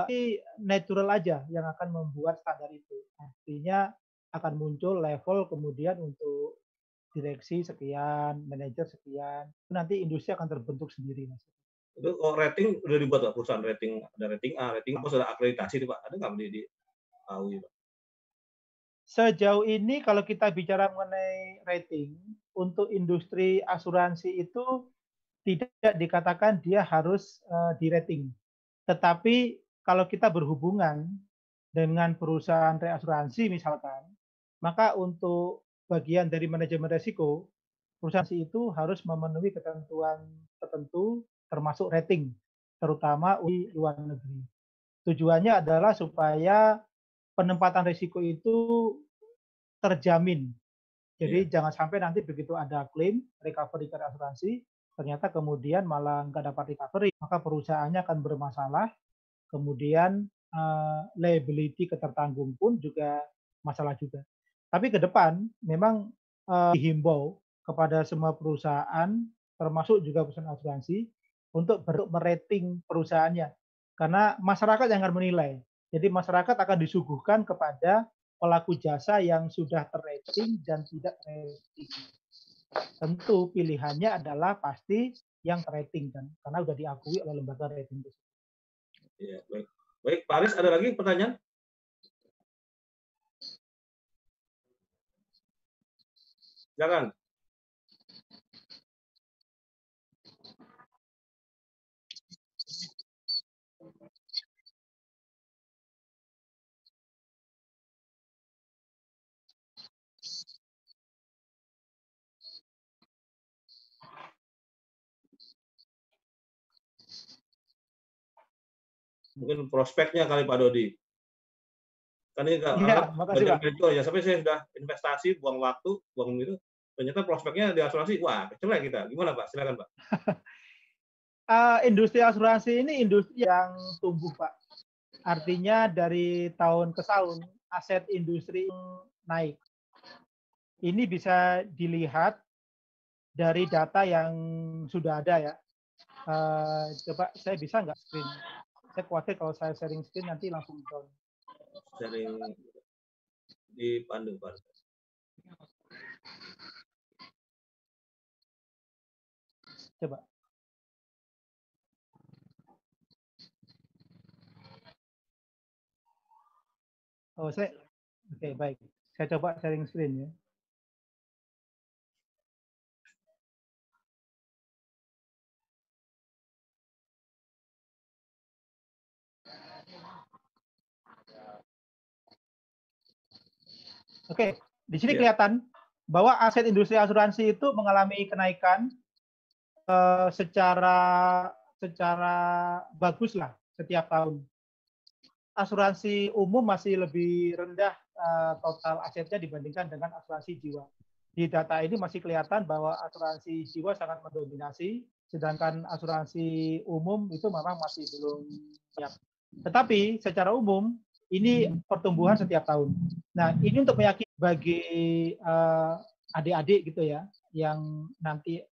F: Ini natural aja yang akan membuat standar itu. Artinya akan muncul level kemudian untuk direksi sekian, manajer sekian. Nanti industri akan terbentuk sendiri, Mas.
A: Itu rating udah dibuat Pak, perusahaan rating, ada rating A, rating apa, sudah akreditasi nih Pak, ada nggak di AUI Pak?
F: Sejauh ini kalau kita bicara mengenai rating, untuk industri asuransi itu tidak dikatakan dia harus di rating. Tetapi kalau kita berhubungan dengan perusahaan reasuransi misalkan, maka untuk bagian dari manajemen risiko, perusahaan itu harus memenuhi ketentuan tertentu termasuk rating, terutama di luar negeri. Tujuannya adalah supaya penempatan risiko itu terjamin. Jadi jangan sampai nanti begitu ada klaim recovery ke asuransi, ternyata kemudian malah nggak dapat recovery, maka perusahaannya akan bermasalah. Kemudian liability ketertanggung pun juga masalah juga. Tapi ke depan memang dihimbau kepada semua perusahaan, termasuk juga perusahaan asuransi, untuk merating perusahaannya. Karena masyarakat yang akan menilai. Jadi masyarakat akan disuguhkan kepada pelaku jasa yang sudah terrating dan tidak rating. Tentu pilihannya adalah pasti yang rating kan, karena sudah diakui oleh lembaga rating tersebut.
A: Iya, baik. Baik, Pak Aris, ada lagi pertanyaan? Silakan. Mungkin prospeknya kali Pak Dodi. Kan ini banyak itu ya, sampai saya sudah investasi, buang waktu, buang itu, ternyata prospeknya di asuransi, wah kecelek kita. Gimana Pak? Silakan Pak.
F: Industri asuransi ini industri yang tumbuh Pak. Artinya dari tahun ke tahun aset industri naik. Ini bisa dilihat dari data yang sudah ada ya. Coba saya bisa nggak screen? Saya khawatir kalau saya sharing screen nanti langsung down.
A: Sharing di Pandu Pak.
F: Coba. Oh, oke, baik. Saya coba sharing screen ya. Oke, di sini kelihatan bahwa aset industri asuransi itu mengalami kenaikan secara bagus lah setiap tahun. Asuransi umum masih lebih rendah total asetnya dibandingkan dengan asuransi jiwa. Di data ini masih kelihatan bahwa asuransi jiwa sangat mendominasi, sedangkan asuransi umum itu memang masih belum siap. Tetapi secara umum ini pertumbuhan setiap tahun. Nah, ini untuk meyakini bagi adik-adik gitu ya, yang nanti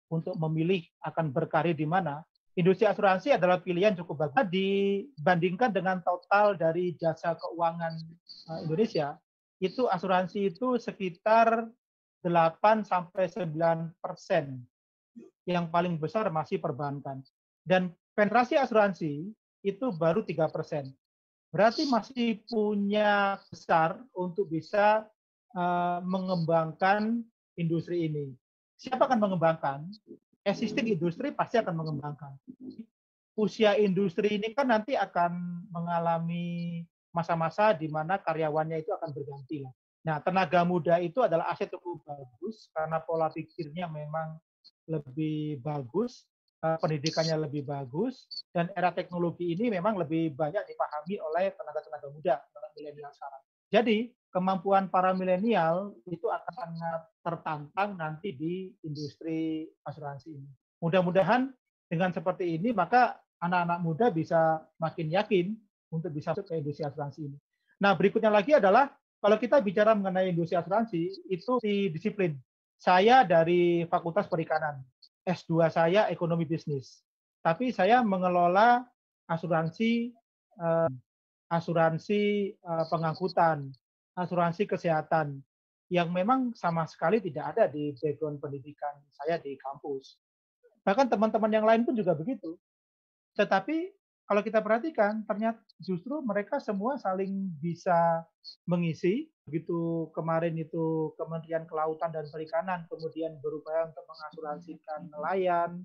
F: untuk memilih akan berkarir di mana, industri asuransi adalah pilihan cukup bagus. Dibandingkan dengan total dari jasa keuangan Indonesia, itu asuransi itu sekitar 8-9%. Yang paling besar masih perbankan. Dan penetrasi asuransi itu baru 3%. Berarti masih punya besar untuk bisa mengembangkan industri ini. Siapa akan mengembangkan? Existing industri pasti akan mengembangkan. usia industri ini kan nanti akan mengalami masa-masa di mana karyawannya itu akan berganti lah. Nah, tenaga muda itu adalah aset cukup bagus karena pola pikirnya memang lebih bagus, pendidikannya lebih bagus, dan era teknologi ini memang lebih banyak dipahami oleh tenaga-tenaga muda, tenaga milenial sekarang. Jadi, kemampuan para milenial itu akan sangat tertantang nanti di industri asuransi ini. Mudah-mudahan dengan seperti ini, maka anak-anak muda bisa makin yakin untuk bisa masuk ke industri asuransi ini. Nah, berikutnya lagi adalah kalau kita bicara mengenai industri asuransi, itu di disiplin. Saya dari Fakultas Perikanan, S2 saya ekonomi bisnis. Tapi saya mengelola asuransi pengangkutan, asuransi kesehatan, yang memang sama sekali tidak ada di background pendidikan saya di kampus. Bahkan teman-teman yang lain pun juga begitu. Tetapi kalau kita perhatikan, ternyata justru mereka semua saling bisa mengisi. Begitu kemarin itu Kementerian Kelautan dan Perikanan kemudian berupaya untuk mengasuransikan nelayan,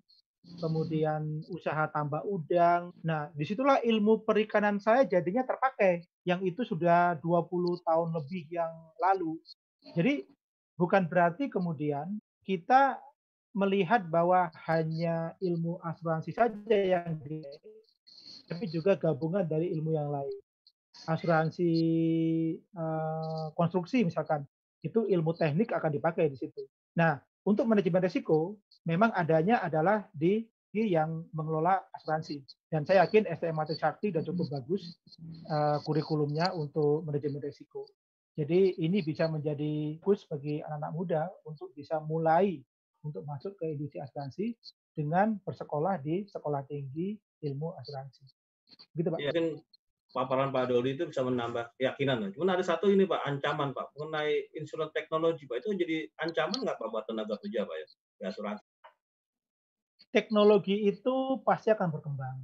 F: kemudian usaha tambak udang. Nah, disitulah ilmu perikanan saya jadinya terpakai, yang itu sudah 20 tahun lebih yang lalu. Jadi bukan berarti kemudian kita melihat bahwa hanya ilmu asuransi saja yang tapi juga gabungan dari ilmu yang lain. Asuransi konstruksi misalkan, itu ilmu teknik akan dipakai di situ. Nah, untuk manajemen risiko, memang adanya adalah di yang mengelola asuransi. Dan saya yakin STM Trisakti dan cukup bagus kurikulumnya untuk manajemen risiko. Jadi ini bisa menjadi kurs bagi anak-anak muda untuk bisa mulai untuk masuk ke industri asuransi dengan bersekolah di sekolah tinggi ilmu asuransi. Gitu, Pak.
A: Ya, mungkin paparan Pak Dodi itu bisa menambah keyakinan. Cuman ada satu ini Pak, ancaman Pak, mengenai insurance teknologi Pak, itu jadi ancaman nggak Pak buat tenaga kerja Pak ya, di asuransi?
F: Teknologi itu pasti akan berkembang.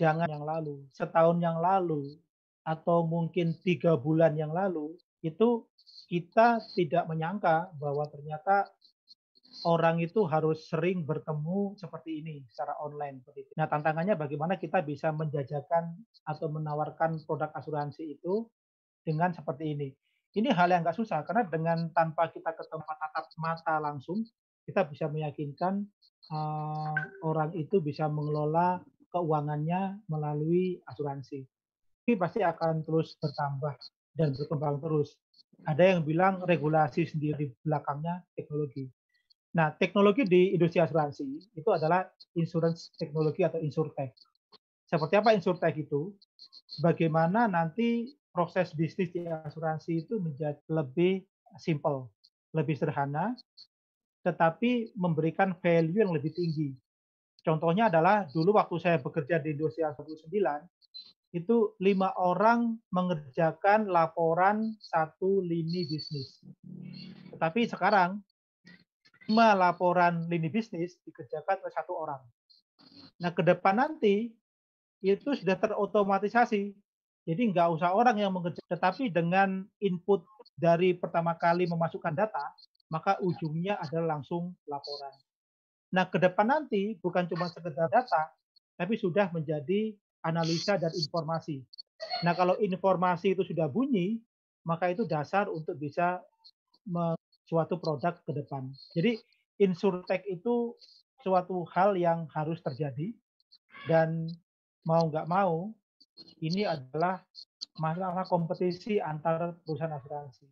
F: Jangan yang lalu, setahun yang lalu, atau mungkin 3 bulan yang lalu, itu kita tidak menyangka bahwa ternyata orang itu harus sering bertemu seperti ini secara online. Nah, tantangannya bagaimana kita bisa menjajakan atau menawarkan produk asuransi itu dengan seperti ini. Ini hal yang nggak susah karena dengan tanpa kita ketemu tatap mata langsung, kita bisa meyakinkan orang itu bisa mengelola keuangannya melalui asuransi. Ini pasti akan terus bertambah dan berkembang terus. Ada yang bilang regulasi sendiri belakangnya teknologi. Nah, teknologi di industri asuransi itu adalah insurance teknologi atau insurtech. Seperti apa insurtech itu? Bagaimana nanti proses bisnis di asuransi itu menjadi lebih simple, lebih sederhana, tetapi memberikan value yang lebih tinggi. Contohnya adalah dulu waktu saya bekerja di industri asuransi 9, itu 5 orang mengerjakan laporan 1 lini bisnis. Tetapi sekarang 5 laporan lini bisnis dikerjakan oleh 1 orang. Nah, ke depan nanti itu sudah terotomatisasi. Jadi nggak usah orang yang mengerjakan, tetapi dengan input dari pertama kali memasukkan data, maka ujungnya adalah langsung laporan. Nah, ke depan nanti bukan cuma sekedar data, tapi sudah menjadi analisa dan informasi. Nah, kalau informasi itu sudah bunyi, maka itu dasar untuk bisa suatu produk ke depan. Jadi insurtech itu suatu hal yang harus terjadi dan mau nggak mau ini adalah masalah kompetisi antara perusahaan asuransi.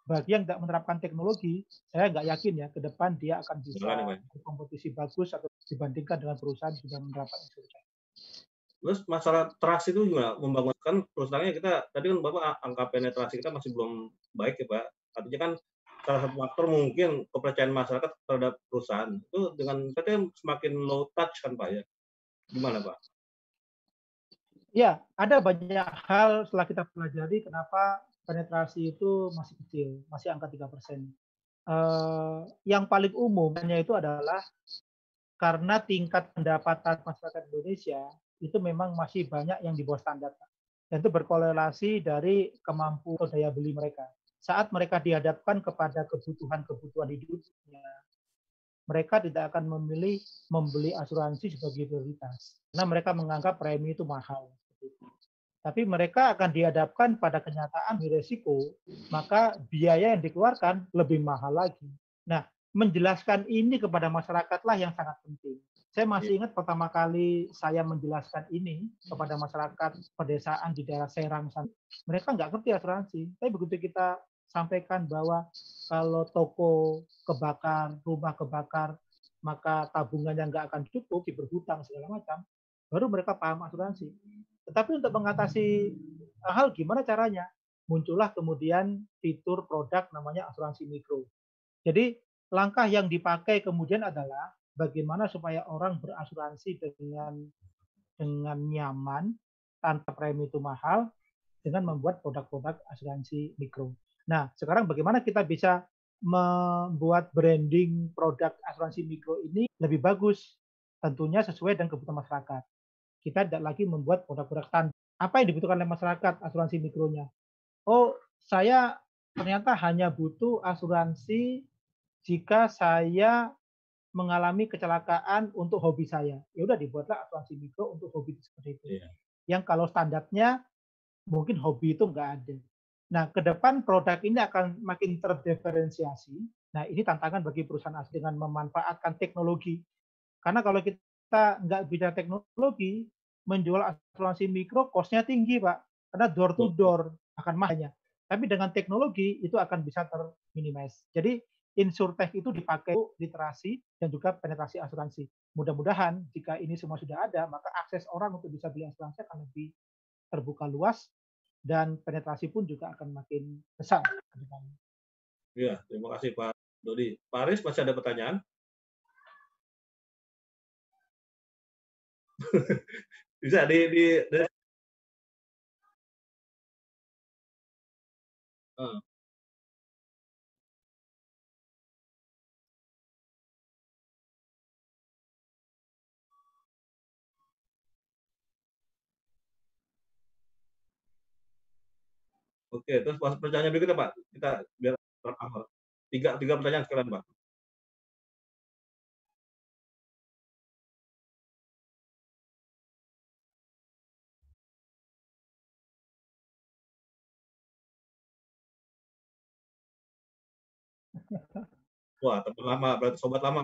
F: Bagi yang tidak menerapkan teknologi, saya nggak yakin ya ke depan dia akan bisa berkompetisi bagus atau dibandingkan dengan perusahaan yang sudah menerapkan insurtech.
A: Terus masalah trust itu juga membangunkan perusahaannya kita, tadi kan Bapak angka penetrasi kita masih belum baik ya Pak. Artinya kan salah satu faktor mungkin kepercayaan masyarakat terhadap perusahaan itu dengan katanya semakin low touch kan Pak ya. Gimana Pak?
F: Ya, ada banyak hal setelah kita pelajari kenapa penetrasi itu masih kecil, masih angka 3%. Yang paling umumnya itu adalah karena tingkat pendapatan masyarakat Indonesia itu memang masih banyak yang di bawah standar. Dan itu berkorelasi dari kemampuan daya beli mereka. Saat mereka dihadapkan kepada kebutuhan-kebutuhan hidupnya, mereka tidak akan memilih membeli asuransi sebagai prioritas karena mereka menganggap premi itu mahal. Tapi mereka akan dihadapkan pada kenyataan beresiko, maka biaya yang dikeluarkan lebih mahal lagi. Nah, menjelaskan ini kepada masyarakatlah yang sangat penting. Saya masih ingat pertama kali saya menjelaskan ini kepada masyarakat pedesaan di daerah Serang, mereka nggak ngerti asuransi. Tapi begitu kita sampaikan bahwa kalau toko kebakar, rumah kebakar, maka tabungannya nggak akan cukup, berhutang segala macam, baru mereka paham asuransi. Tetapi untuk mengatasi hal gimana caranya? Muncullah kemudian fitur produk namanya asuransi mikro. Jadi langkah yang dipakai kemudian adalah bagaimana supaya orang berasuransi dengan nyaman, tanpa premi itu mahal, dengan membuat produk-produk asuransi mikro. Nah, sekarang bagaimana kita bisa membuat branding produk asuransi mikro ini lebih bagus, tentunya sesuai dengan kebutuhan masyarakat. Kita tidak lagi membuat produk-produk standar. Apa yang dibutuhkan oleh masyarakat asuransi mikronya? Oh, saya ternyata hanya butuh asuransi jika saya mengalami kecelakaan untuk hobi saya. Ya udah dibuatlah asuransi mikro untuk hobi seperti itu. Yeah. Yang kalau standarnya mungkin hobi itu nggak ada. Nah, ke depan produk ini akan makin terdiferensiasi. Nah, ini tantangan bagi perusahaan dengan memanfaatkan teknologi. Karena kalau kita nggak bicara teknologi, menjual asuransi mikro cost-nya tinggi, Pak. Karena door to door akan mahalnya. Tapi dengan teknologi itu akan bisa terminimize. Jadi Insurtech itu dipakai literasi dan juga penetrasi asuransi. Mudah-mudahan jika ini semua sudah ada, maka akses orang untuk bisa beli asuransi akan lebih terbuka luas dan penetrasi pun juga akan makin besar.
A: Iya, terima kasih Pak Dodi. Pak Aris masih ada pertanyaan? Bisa di Oke, terus pertanyaan berikutnya Pak. Kita biar terakal. Tiga pertanyaan sekalian Pak. Wah, teman lama, berarti sobat lama.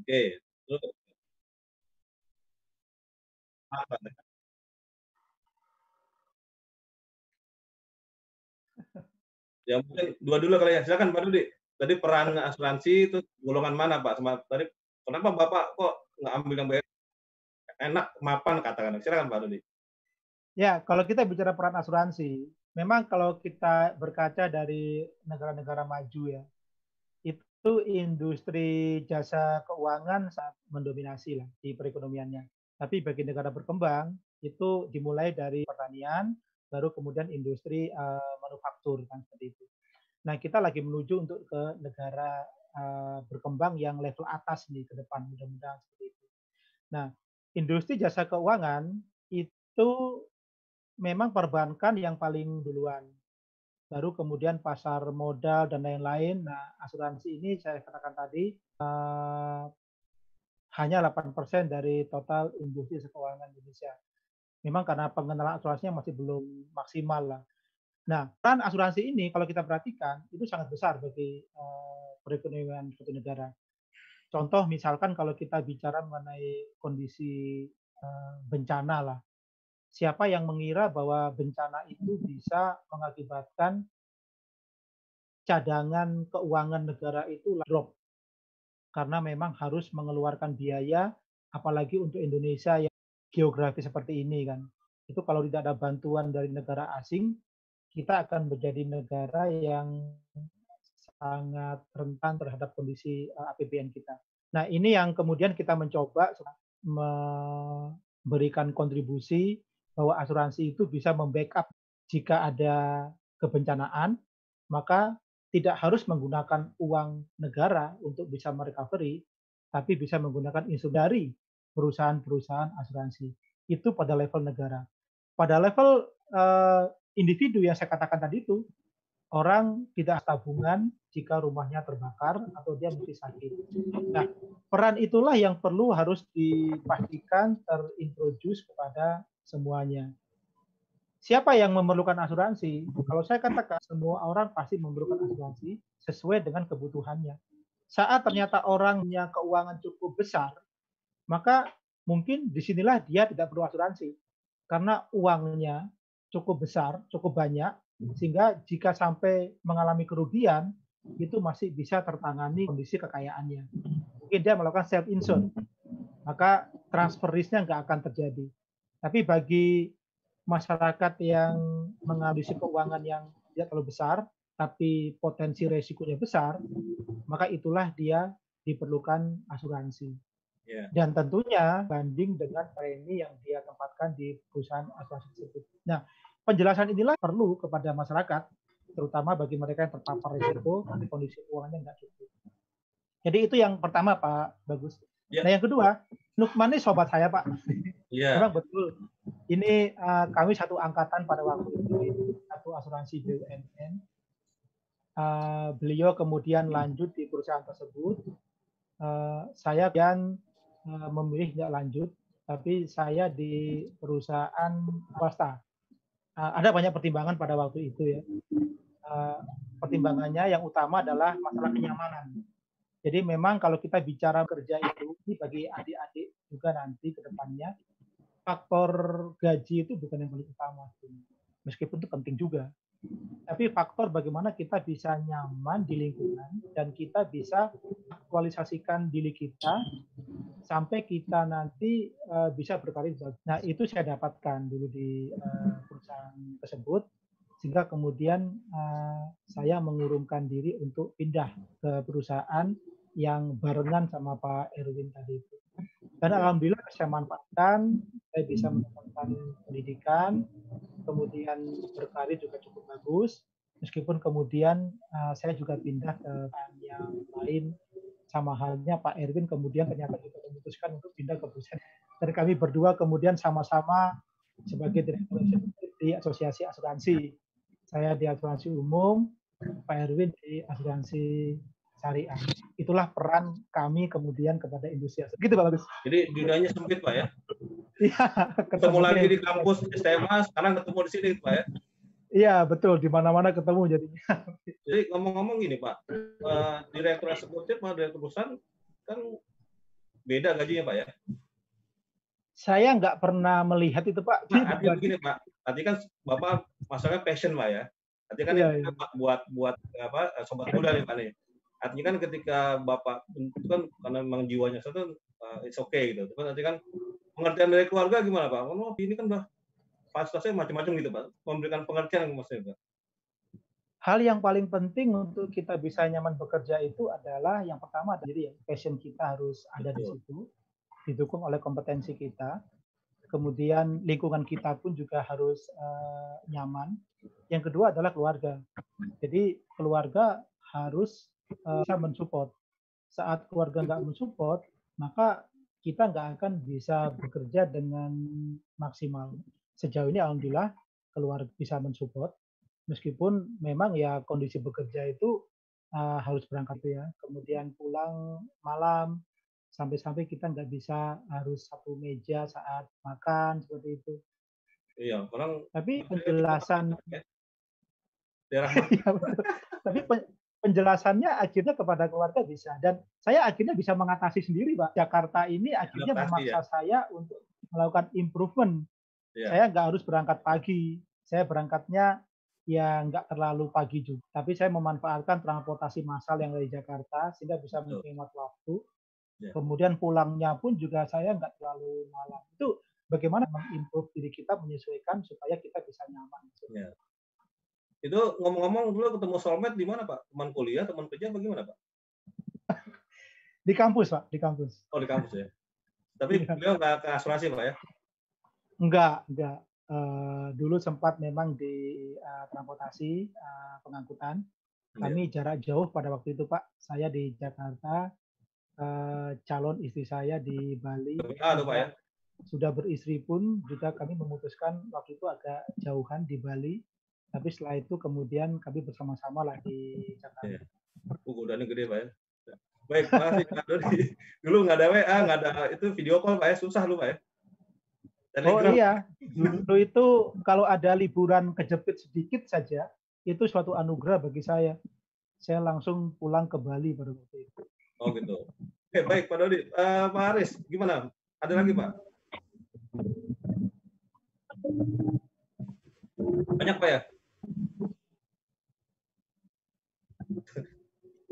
A: Oke, terus apa? Ya mungkin dua dulu kali ya. Silakan Pak Dodi. Tadi peran asuransi itu golongan mana Pak? Sama tadi kenapa Bapak kok nggak ambil yang enak mapan katakan? Silakan Pak Dodi.
F: Ya, kalau kita bicara peran asuransi, memang kalau kita berkaca dari negara-negara maju ya, itu industri jasa keuangan sangat mendominasi lah di perekonomiannya. Tapi bagi negara berkembang, itu dimulai dari pertanian, baru kemudian industri manufaktur, kan seperti itu. Nah, kita lagi menuju untuk ke negara berkembang yang level atas nih ke depan, mudah-mudahan seperti itu. Nah, industri jasa keuangan itu memang perbankan yang paling duluan. Baru kemudian pasar modal dan lain-lain. Nah, asuransi ini saya katakan tadi hanya 8% dari total industri jasa keuangan Indonesia. Memang karena pengenalan asuransinya masih belum maksimal lah. Nah, peran asuransi ini kalau kita perhatikan itu sangat besar bagi perekonomian suatu negara. Contoh misalkan kalau kita bicara mengenai kondisi bencana lah. Siapa yang mengira bahwa bencana itu bisa mengakibatkan cadangan keuangan negara itu drop. Karena memang harus mengeluarkan biaya, apalagi untuk Indonesia yang geografis seperti ini kan. Itu kalau tidak ada bantuan dari negara asing, kita akan menjadi negara yang sangat rentan terhadap kondisi APBN kita. Nah, ini yang kemudian kita mencoba memberikan kontribusi bahwa asuransi itu bisa membackup jika ada kebencanaan, maka tidak harus menggunakan uang negara untuk bisa merecovery, tapi bisa menggunakan instrumen dari perusahaan-perusahaan asuransi. Itu pada level negara. Pada level individu yang saya katakan tadi itu, orang tidak tabungan jika rumahnya terbakar atau dia mesti sakit. Nah, peran itulah yang perlu harus dipastikan terintroduce kepada semuanya. Siapa yang memerlukan asuransi? Kalau saya katakan semua orang pasti memerlukan asuransi sesuai dengan kebutuhannya. Saat ternyata orangnya keuangan cukup besar, maka mungkin disinilah dia tidak perlu asuransi. Karena uangnya cukup besar, cukup banyak, sehingga jika sampai mengalami kerugian, itu masih bisa tertangani kondisi kekayaannya. Mungkin dia melakukan self-insure, maka transfer risk-nya nggak akan terjadi. Tapi bagi masyarakat yang mengalami keuangan yang tidak terlalu besar, tapi potensi resikonya besar, maka itulah dia diperlukan asuransi.
A: Yeah.
F: Dan tentunya banding dengan premi yang dia tempatkan di perusahaan asuransi tersebut. Nah, penjelasan inilah perlu kepada masyarakat, terutama bagi mereka yang terpapar risiko, tapi kondisi keuangannya nggak cukup. Jadi itu yang pertama, Pak Bagus. Yeah. Nah, yang kedua, Nukman ini sobat saya, Pak.
A: Iya.
F: Memang betul. Ini kami satu angkatan pada waktu itu, satu asuransi BUMN. Beliau kemudian lanjut di perusahaan tersebut. Saya kemudian memilih tidak lanjut, tapi saya di perusahaan swasta. Ada banyak pertimbangan pada waktu itu ya. Pertimbangannya yang utama adalah masalah kenyamanan. Jadi memang kalau kita bicara kerja itu, bagi adik-adik juga nanti ke depannya, faktor gaji itu bukan yang paling utama. Meskipun itu penting juga. Tapi faktor bagaimana kita bisa nyaman di lingkungan dan kita bisa aktualisasikan diri kita sampai kita nanti bisa berkarir. Nah, itu saya dapatkan dulu di perusahaan tersebut, sehingga kemudian saya mengurungkan diri untuk pindah ke perusahaan yang barengan sama Pak Erwin tadi itu. Dan alhamdulillah saya manfaatkan, saya bisa mendapatkan pendidikan, kemudian berkarir juga cukup bagus, meskipun kemudian saya juga pindah ke perusahaan yang lain, sama halnya Pak Erwin kemudian ternyata juga memutuskan untuk pindah ke perusahaan. Dan kami berdua kemudian sama-sama sebagai direktur eksekutif di asosiasi asuransi. Saya di asuransi umum, Pak Erwin di asuransi syariah. Itulah peran kami kemudian kepada industri asuransi. Gitu Pak Bagus.
A: Jadi dunianya sempit Pak ya?
F: Iya.
A: Ketemu lagi di kampus SMA, sekarang ketemu di sini Pak ya?
F: Iya betul, di mana-mana ketemu jadinya.
A: Jadi ngomong-ngomong gini Pak, direktur eksekutif sama direktur perusahaan kan beda gajinya Pak ya?
F: Saya nggak pernah melihat itu Pak.
A: Nah, artinya begini Pak, artinya kan Bapak masalahnya passion Pak ya? Artinya kan
F: iya.
A: buat apa sobat muda nih Pak nih. Artinya kan ketika Bapak itu kan karena memang jiwanya itu it's okay gitu. Kan artinya kan pengertian dari keluarga gimana Pak? Oh, ini kan udah fasilitasnya macam-macam gitu Pak. Memberikan pengertian maksudnya Pak.
F: Hal yang paling penting untuk kita bisa nyaman bekerja itu adalah yang pertama dari passion kita harus ada di situ, didukung oleh kompetensi kita. Kemudian lingkungan kita pun juga harus nyaman. Yang kedua adalah keluarga. Jadi keluarga harus bisa mensupport. Saat keluarga nggak mensupport, maka kita nggak akan bisa bekerja dengan maksimal. Sejauh ini alhamdulillah keluarga bisa mensupport. Meskipun memang ya kondisi bekerja itu harus berangkat ya. Kemudian pulang malam, sampai-sampai kita nggak bisa harus satu meja saat makan seperti itu.
A: Iya, orang.
F: Tapi penjelasan, tapi penjelasannya akhirnya kepada keluarga bisa. Dan saya akhirnya bisa mengatasi sendiri, Pak. Jakarta ini akhirnya memaksa saya untuk melakukan improvement. Saya nggak harus berangkat pagi. Saya berangkatnya ya nggak terlalu pagi juga. Tapi saya memanfaatkan transportasi massal yang dari Jakarta sehingga bisa menghemat waktu. Kemudian pulangnya pun juga saya nggak terlalu malam. Itu bagaimana mengimprove diri kita, menyesuaikan supaya kita bisa nyaman.
A: Ya. Itu ngomong-ngomong dulu ketemu soulmate di mana Pak? Teman kuliah, teman kerja, bagaimana Pak?
F: Di kampus Pak, di kampus.
A: Oh di kampus ya. Tapi beliau nggak ke asuransi Pak ya?
F: Enggak. Dulu sempat memang di transportasi pengangkutan. Kami jarak jauh pada waktu itu Pak. Saya di Jakarta, calon istri saya di Bali.
A: Pak ya?
F: Sudah beristri pun juga kami memutuskan waktu itu agak jauhan di Bali. Tapi setelah itu kemudian kami bersama-sama lah di Jakarta.
A: Iya. Godanya gede Pak ya. Baik, makasih Pak Dodi. Dulu nggak ada WA, nggak ada itu video call Pak ya, susah lu Pak ya.
F: Oh
A: Telegram.
F: iya, dulu itu kalau ada liburan kejepit sedikit saja, itu suatu anugerah bagi saya. Saya langsung pulang ke Bali pada waktu itu.
A: Oh gitu. Oke, baik Pak Dodi. Pak Aris, gimana? Ada lagi Pak? Banyak Pak ya?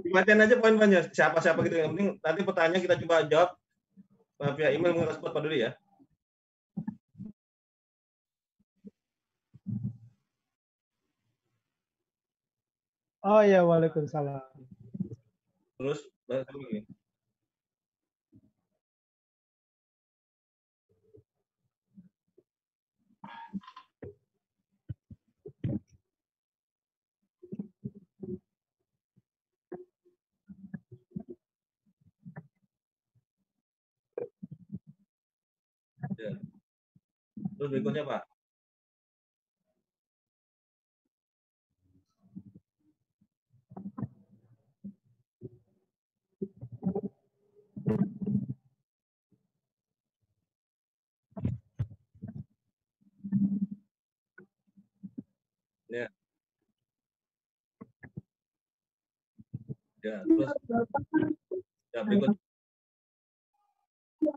A: Dimatiin aja poin-poinnya. Siapa-siapa gitu. Yang penting nanti pertanyaan kita coba jawab via email mengerespon Pak Dodi ya.
F: Oh iya, waalaikumsalam.
A: Terus lagi. Ya. Terus berikutnya Pak. Ya. Ya, terus ya berikut.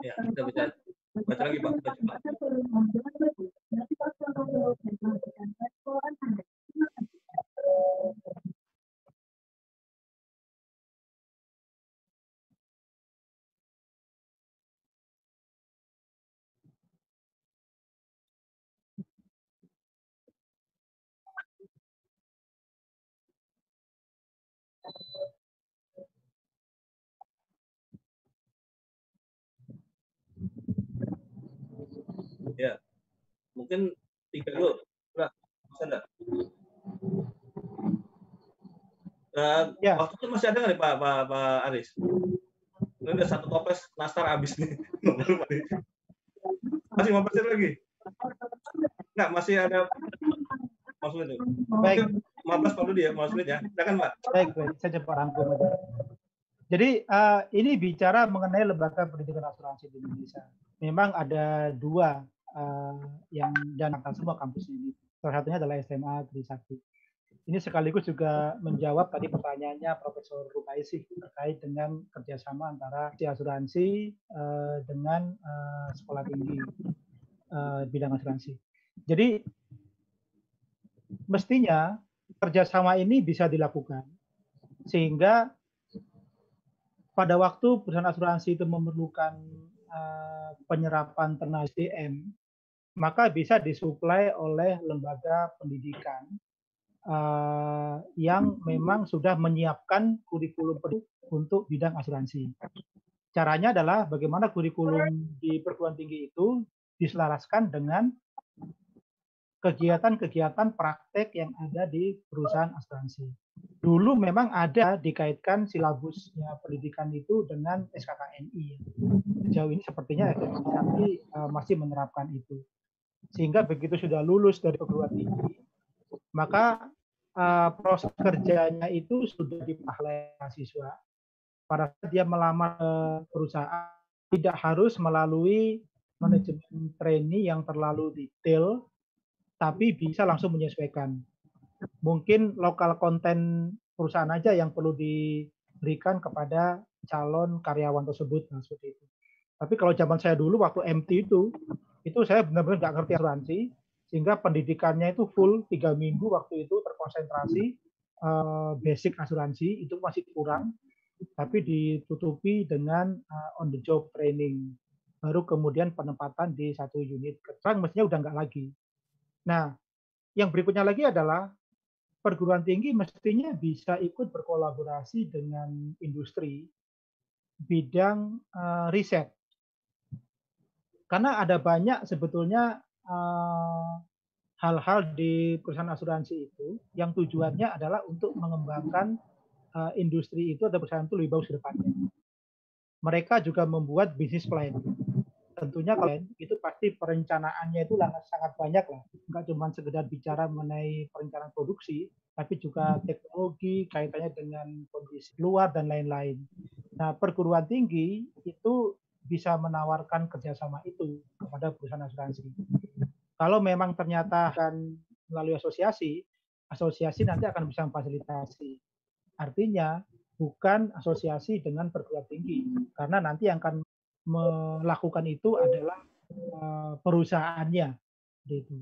A: Ya, kita bisa baca lagi Pak. Kita coba. Ya, mungkin 3 dulu. Enggak, bisa enggak?
F: Ya.
A: Waktu itu masih ada nggak nih Pak Aris? Ini udah 1 toples nastar habis nih. Masih 15 lagi? Enggak, masih ada maksudnya.
F: Baik.
A: 15 Pak Dodi ya, maksudnya ya. Silakan Pak.
F: Baik, saya coba rangkum aja. Jadi ini bicara mengenai lembaga pendidikan asuransi di Indonesia. Memang ada 2 yang dan semua kampus ini. Salah satunya adalah SMA Trisakti. Ini sekaligus juga menjawab tadi pertanyaannya Profesor Rubaisi terkait dengan kerjasama antara asuransi dengan sekolah tinggi bidang asuransi. Jadi mestinya kerjasama ini bisa dilakukan sehingga pada waktu perusahaan asuransi itu memerlukan penyerapan tenaga SDM, maka bisa disuplai oleh lembaga pendidikan yang memang sudah menyiapkan kurikulum untuk bidang asuransi. Caranya adalah bagaimana kurikulum di perguruan tinggi itu diselaraskan dengan kegiatan-kegiatan praktek yang ada di perusahaan asuransi. Dulu memang ada dikaitkan silabusnya pendidikan itu dengan SKKNI. Sejauh ini sepertinya SKKNI masih menerapkan itu. Sehingga begitu sudah lulus dari perguruan tinggi, maka proses kerjanya itu sudah dipahlai mahasiswa. Pada saat dia melamar perusahaan, tidak harus melalui manajemen trainee yang terlalu detail, tapi bisa langsung menyesuaikan. Mungkin lokal konten perusahaan aja yang perlu diberikan kepada calon karyawan tersebut. Nah, seperti itu. Tapi kalau zaman saya dulu, waktu MT itu saya benar-benar nggak ngerti asuransi, sehingga pendidikannya itu full 3 minggu waktu itu terkonsentrasi basic asuransi, itu masih kurang, tapi ditutupi dengan on the job training. Baru kemudian penempatan di 1 unit. Sekarang mestinya udah nggak lagi. Nah, yang berikutnya lagi adalah perguruan tinggi mestinya bisa ikut berkolaborasi dengan industri bidang riset. Karena ada banyak sebetulnya hal-hal di perusahaan asuransi itu yang tujuannya adalah untuk mengembangkan industri itu atau perusahaan itu lebih bagus ke depannya. Mereka juga membuat bisnis plan. tentunya kalau itu pasti perencanaannya itu sangat banyak lah. Nggak cuma sekedar bicara mengenai perencanaan produksi, tapi juga teknologi, kaitannya dengan kondisi luar dan lain-lain. Nah, perguruan tinggi itu bisa menawarkan kerjasama itu kepada perusahaan asuransi. Kalau memang ternyata akan melalui asosiasi, asosiasi nanti akan bisa memfasilitasi. Artinya bukan asosiasi dengan perguruan tinggi, karena nanti yang akan melakukan itu adalah perusahaannya. Gitu.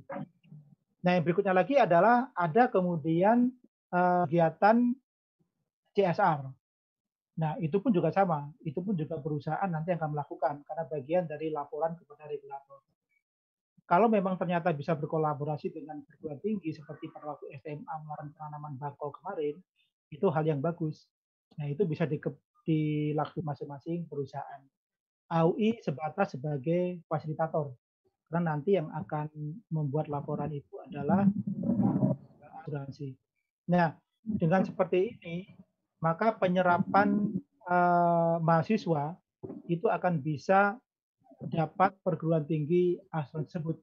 F: Nah, yang berikutnya lagi adalah ada kemudian kegiatan CSR. Nah, itu pun juga sama. Itu pun juga perusahaan nanti yang akan melakukan karena bagian dari laporan kepada regulator. Kalau memang ternyata bisa berkolaborasi dengan perguruan tinggi seperti pada waktu SMA melakukan penanaman bakau kemarin, itu hal yang bagus. Nah, itu bisa dilakukan masing-masing perusahaan. AUI sebatas sebagai fasilitator, karena nanti yang akan membuat laporan itu adalah asuransi. Nah, dengan seperti ini, maka penyerapan mahasiswa itu akan bisa dapat perguruan tinggi asuransi tersebut,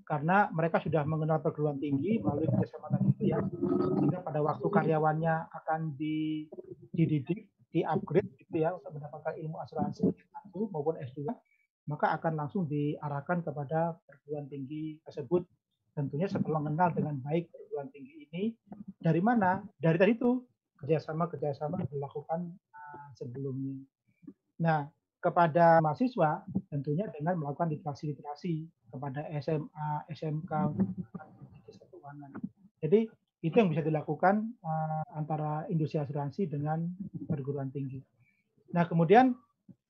F: karena mereka sudah mengenal perguruan tinggi melalui kerjasama tadi itu ya, sehingga pada waktu karyawannya akan dididik, di-upgrade gitu ya untuk mendapatkan ilmu asuransi S1 maupun S2, maka akan langsung diarahkan kepada perguruan tinggi tersebut. Tentunya setelah mengenal dengan baik perguruan tinggi ini, dari mana? Dari tadi itu kerjasama dilakukan sebelumnya. Nah, kepada mahasiswa tentunya dengan melakukan literasi kepada SMA, SMK, keuangan. Jadi itu yang bisa dilakukan antara industri asuransi dengan perguruan tinggi. Nah, kemudian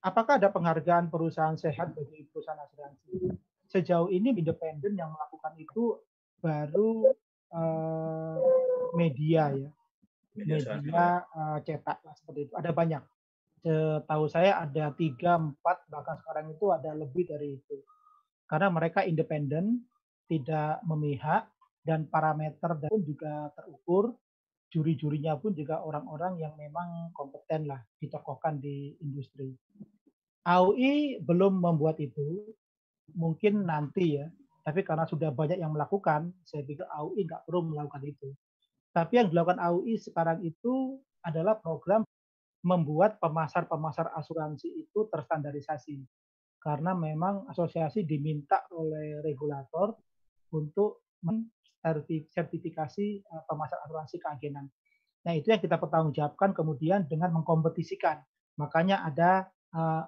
F: apakah ada penghargaan perusahaan sehat bagi perusahaan asuransi? Sejauh ini independen yang melakukan itu baru media ya, media cetak lah seperti itu. Ada banyak. Setahu saya ada 3, 4, bahkan sekarang itu ada lebih dari itu. Karena mereka independen, tidak memihak, dan parameter pun juga terukur, juri-jurinya pun juga orang-orang yang memang kompeten lah, ditokohkan di industri. AUI belum membuat itu, mungkin nanti ya, tapi karena sudah banyak yang melakukan, saya pikir AUI nggak perlu melakukan itu. Tapi yang dilakukan AUI sekarang itu adalah program membuat pemasar-pemasar asuransi itu terstandarisasi. Karena memang asosiasi diminta oleh regulator untuk sertifikasi pemasar asuransi keagenan. Nah, itu yang kita pertanggungjawabkan kemudian dengan mengkompetisikan. Makanya ada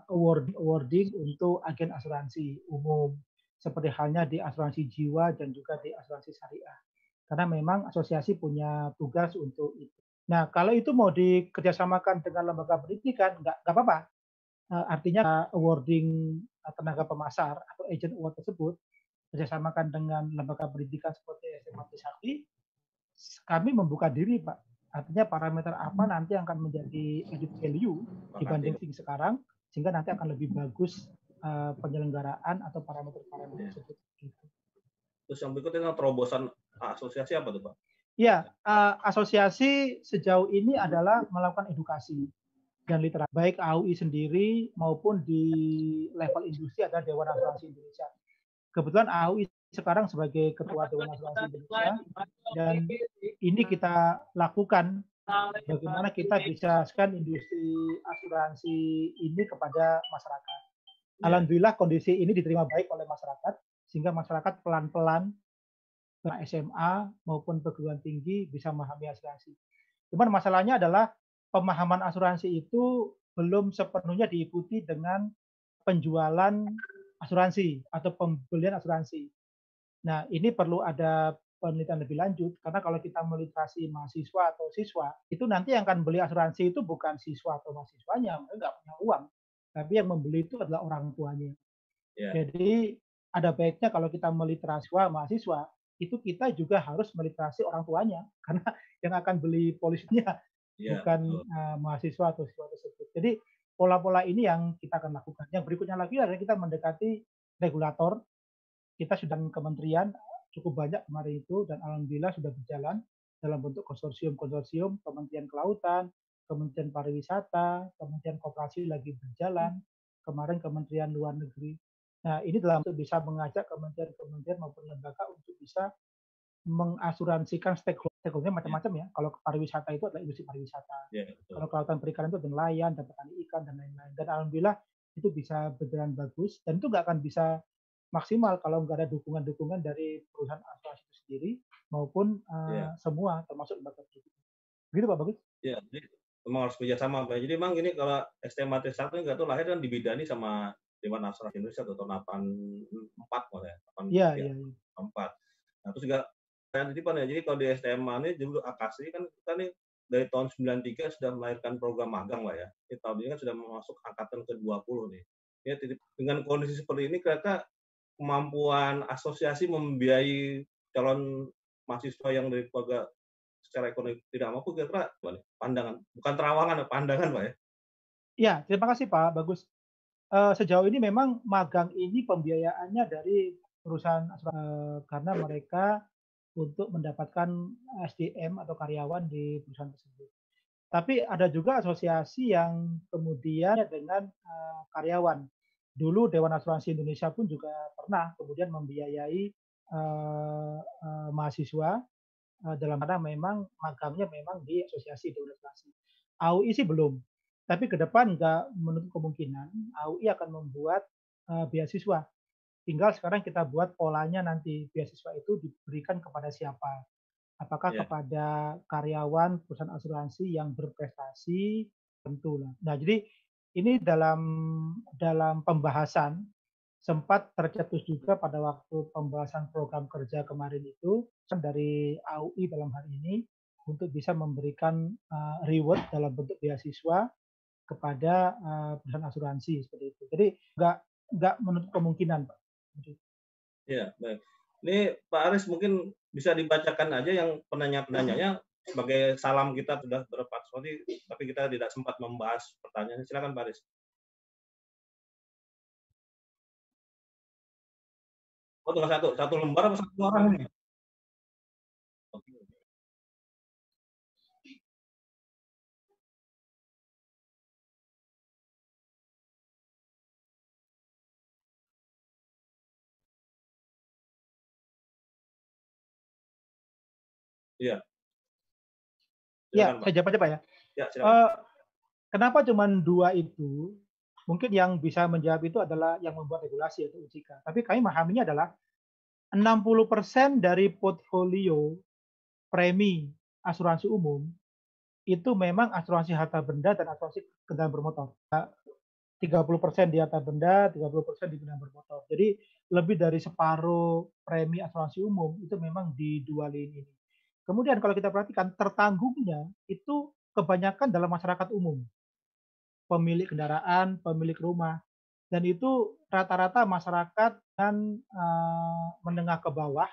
F: awarding untuk agen asuransi umum, seperti halnya di asuransi jiwa dan juga di asuransi syariah. Karena memang asosiasi punya tugas untuk itu. Nah, kalau itu mau dikerjasamakan dengan lembaga pendidikan, nggak apa-apa. Artinya awarding tenaga pemasar atau agent award tersebut kerjasamakan dengan lembaga pendidikan seperti SMA Trisakti, kami membuka diri, Pak. Artinya parameter apa nanti yang akan menjadi added value dibanding sekarang, sehingga nanti akan lebih bagus penyelenggaraan atau parameter-parameter tersebut.
A: Terus yang berikutnya terobosan asosiasi apa tuh, Pak?
F: Ya, asosiasi sejauh ini adalah melakukan edukasi dan literasi, baik AUI sendiri maupun di level industri ada Dewan Asuransi Indonesia. Kebetulan AUI sekarang sebagai Ketua Dewan Asuransi Indonesia, dan ini kita lakukan bagaimana kita bisa scan industri asuransi ini kepada masyarakat. Alhamdulillah kondisi ini diterima baik oleh masyarakat, sehingga masyarakat pelan-pelan SMA maupun perguruan tinggi bisa memahami asuransi. Cuman masalahnya adalah pemahaman asuransi itu belum sepenuhnya diikuti dengan penjualan asuransi atau pembelian asuransi. Nah, ini perlu ada penelitian lebih lanjut, karena kalau kita meliterasi mahasiswa atau siswa, itu nanti yang akan beli asuransi itu bukan siswa atau mahasiswanya, mereka nggak punya uang, tapi yang membeli itu adalah orang tuanya. Jadi ada baiknya kalau kita meliterasi mahasiswa, itu kita juga harus meliterasi orang tuanya, karena yang akan beli polisnya bukan mahasiswa atau siswa tersebut. Jadi pola-pola ini yang kita akan lakukan. Yang berikutnya lagi adalah kita mendekati regulator. Kita sudah kementerian cukup banyak kemarin itu, dan alhamdulillah sudah berjalan dalam bentuk konsorsium, Kementerian Kelautan, Kementerian Pariwisata, Kementerian Koperasi lagi berjalan, kemarin Kementerian Luar Negeri. Nah, ini dalam untuk bisa mengajak kementerian-kementerian maupun lembaga untuk bisa mengasuransikan stakeholder macam-macam ya. Kalau pariwisata itu adalah industri pariwisata. Kalau kelautan perikanan itu ada nelayan dan petani ikan dan lain-lain. Dan alhamdulillah itu bisa berjalan bagus dan itu nggak akan bisa maksimal kalau nggak ada dukungan-dukungan dari perusahaan asuransi itu sendiri maupun semua termasuk lembaga tersebut. Begitu Pak Bagus?
A: Iya, jadi memang harus kerjasama Pak. Jadi memang ini kalau STMA T1 nggak tahu lahir kan dibidani sama Dewan Asuransi Indonesia atau tahun 84 malah ya. 84. Nah, terus juga titipan ya. Jadi kalau di STMA ini dulu Akasi kan kita nih dari tahun 93 sudah melahirkan program magang lah ya. Ini tahun ini kan sudah masuk angkatan ke-20 nih. Ya, dengan kondisi seperti ini kira-kira kemampuan asosiasi membiayai calon mahasiswa yang dari keluarga secara ekonomi tidak mampu, kira-kira pandangan, bukan terawangan, pandangan Pak ya?
F: Iya, terima kasih Pak Bagus. Sejauh ini memang magang ini pembiayaannya dari perusahaan karena mereka untuk mendapatkan SDM atau karyawan di perusahaan tersebut. Tapi ada juga asosiasi yang kemudian dengan karyawan. Dulu Dewan Asuransi Indonesia pun juga pernah kemudian membiayai mahasiswa dalam mana memang magangnya memang di asosiasi Dewan Asuransi. AUI sih belum. Tapi ke depan nggak menutup kemungkinan AUI akan membuat beasiswa. Tinggal sekarang kita buat polanya nanti beasiswa itu diberikan kepada siapa. Apakah kepada karyawan perusahaan asuransi yang berprestasi, tentulah. Nah, jadi ini dalam pembahasan sempat tercetus juga pada waktu pembahasan program kerja kemarin itu dari AUI dalam hal ini untuk bisa memberikan reward dalam bentuk beasiswa kepada perusahaan asuransi seperti itu. Jadi nggak menutup kemungkinan, Pak.
A: Iya, baik. Ini Pak Aris mungkin bisa dibacakan aja yang penanya-penanyanya sebagai salam kita sudah berpartisipasi, tapi kita tidak sempat membahas pertanyaannya. Silakan Pak Aris. Oh, tinggal satu lembar atau satu orang ini? Iya.
F: Ya, saya jawab aja Pak ya.
A: Ya, silakan.
F: Kenapa cuma 2 itu? Mungkin yang bisa menjawab itu adalah yang membuat regulasi yaitu OJK. Tapi kami memahaminya adalah 60% dari portfolio premi asuransi umum itu memang asuransi harta benda dan asuransi kendaraan bermotor. 30% di harta benda, 30% di kendaraan bermotor. Jadi lebih dari separuh premi asuransi umum itu memang di 2 lini ini. Kemudian kalau kita perhatikan tertanggungnya itu kebanyakan dalam masyarakat umum. Pemilik kendaraan, pemilik rumah. Dan itu rata-rata masyarakat dan menengah ke bawah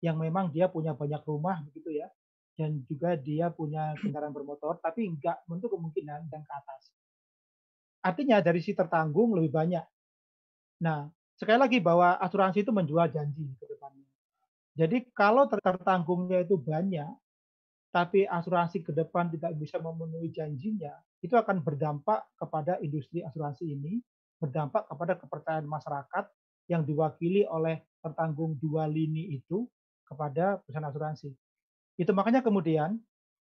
F: yang memang dia punya banyak rumah begitu ya. Dan juga dia punya kendaraan bermotor tapi enggak untuk kemungkinan dan ke atas. Artinya dari si tertanggung lebih banyak. Nah, sekali lagi bahwa asuransi itu menjual janji ke depannya. Jadi kalau tertanggungnya itu banyak, tapi asuransi ke depan tidak bisa memenuhi janjinya, itu akan berdampak kepada industri asuransi ini, berdampak kepada kepercayaan masyarakat yang diwakili oleh tertanggung 2 lini itu kepada perusahaan asuransi. Itu makanya kemudian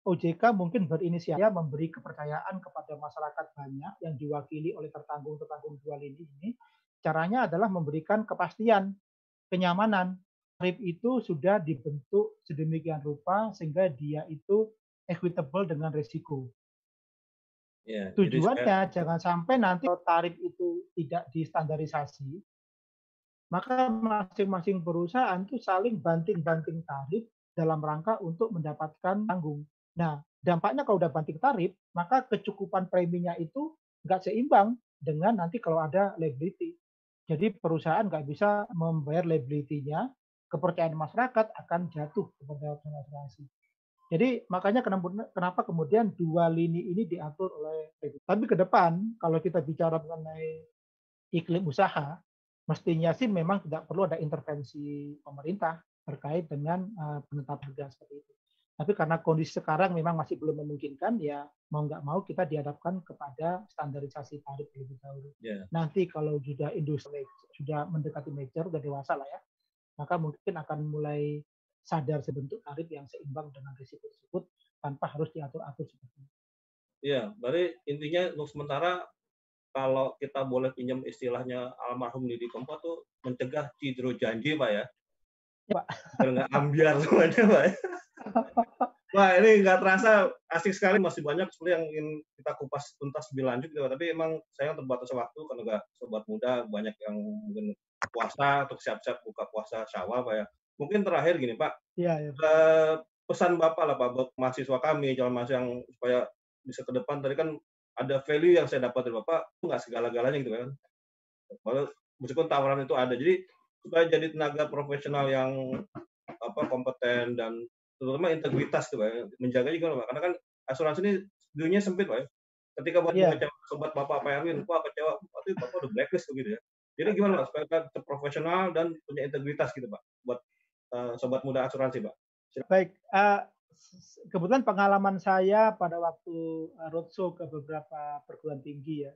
F: OJK mungkin berinisiatif memberi kepercayaan kepada masyarakat banyak yang diwakili oleh tertanggung 2 lini ini. Caranya adalah memberikan kepastian, kenyamanan. Tarif itu sudah dibentuk sedemikian rupa sehingga dia itu equitable dengan risiko. Ya, tujuannya jangan sampai nanti tarif itu tidak distandarisasi, maka masing-masing perusahaan itu saling banting-banting tarif dalam rangka untuk mendapatkan tanggung. Nah, dampaknya kalau udah banting tarif, maka kecukupan preminya itu nggak seimbang dengan nanti kalau ada liability. Jadi perusahaan nggak bisa membayar liability-nya, kepercayaan masyarakat akan jatuh kepada asuransi. Jadi makanya kenapa kemudian 2 lini ini diatur oleh regulasi. Tapi ke depan kalau kita bicara mengenai iklim usaha, mestinya sih memang tidak perlu ada intervensi pemerintah terkait dengan penetapan harga seperti itu. Tapi karena kondisi sekarang memang masih belum memungkinkan, ya mau nggak mau kita dihadapkan kepada standarisasi tarif terlebih dahulu.
A: Ya.
F: Nanti kalau sudah industri sudah mendekati major, sudah dewasa lah ya, maka mungkin akan mulai sadar sebentuk tarif yang seimbang dengan risiko tersebut tanpa harus diatur-atur seperti itu.
A: Iya, berarti intinya untuk sementara kalau kita boleh pinjam istilahnya almarhum Didi Kempot tuh mencegah cidro janji, Pak ya.
F: Ya, Pak.
A: Biar nggak ambiar semuanya, Pak. Wah, ini nggak terasa asik sekali, masih banyak sebenarnya yang ingin kita kupas tuntas lebih lanjut gitu. Tapi emang saya terbatas waktu karena nggak sobat muda banyak yang mungkin puasa atau siap-siap buka puasa Syawal, Pak ya. Mungkin terakhir gini, Pak.
F: Iya, ya.
A: Pesan Bapak lah, Pak, buat mahasiswa kami, calon mahasiswa yang supaya bisa ke depan. Tadi kan ada value yang saya dapat dari Bapak, itu nggak segala-galanya gitu kan. Walau meskipun tawaran itu ada. Jadi supaya jadi tenaga profesional yang kompeten dan terutama integritas tuh, Pak. Menjaga juga, Pak. Karena kan asuransi ini dunia sempit, Pak. Ketika buat sobat Bapak Pak Erwin, wah kecewa, waktu Bapak udah blacklist begitu ya. Jadi gimana, Pak, supaya kita profesional dan punya integritas gitu, Pak, buat sobat muda asuransi, Pak.
F: Baik, kebetulan pengalaman saya pada waktu roadshow ke beberapa perguruan tinggi ya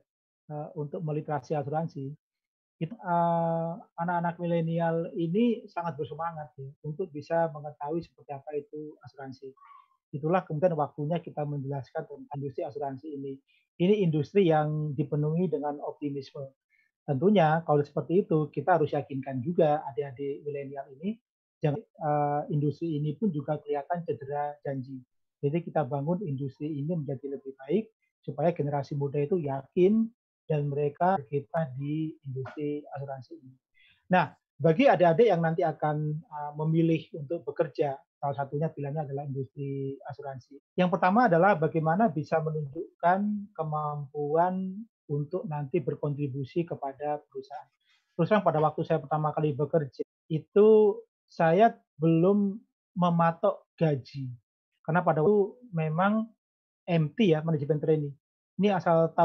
F: untuk meliterasi asuransi, itu anak-anak milenial ini sangat bersemangat ya, untuk bisa mengetahui seperti apa itu asuransi. Itulah kemudian waktunya kita menjelaskan tentang industri asuransi ini. Ini industri yang dipenuhi dengan optimisme. Tentunya kalau seperti itu kita harus yakinkan juga adik-adik milenial ini, jangan industri ini pun juga kelihatan cedera janji. Jadi kita bangun industri ini menjadi lebih baik supaya generasi muda itu yakin dan mereka berkiprah di industri asuransi ini. Nah, bagi adik-adik yang nanti akan memilih untuk bekerja, salah satunya pilihannya adalah industri asuransi. Yang pertama adalah bagaimana bisa menunjukkan kemampuan untuk nanti berkontribusi kepada perusahaan. Terus terang pada waktu saya pertama kali bekerja, itu saya belum mematok gaji. Karena pada waktu memang MT ya, manajemen training. Ini asal tahu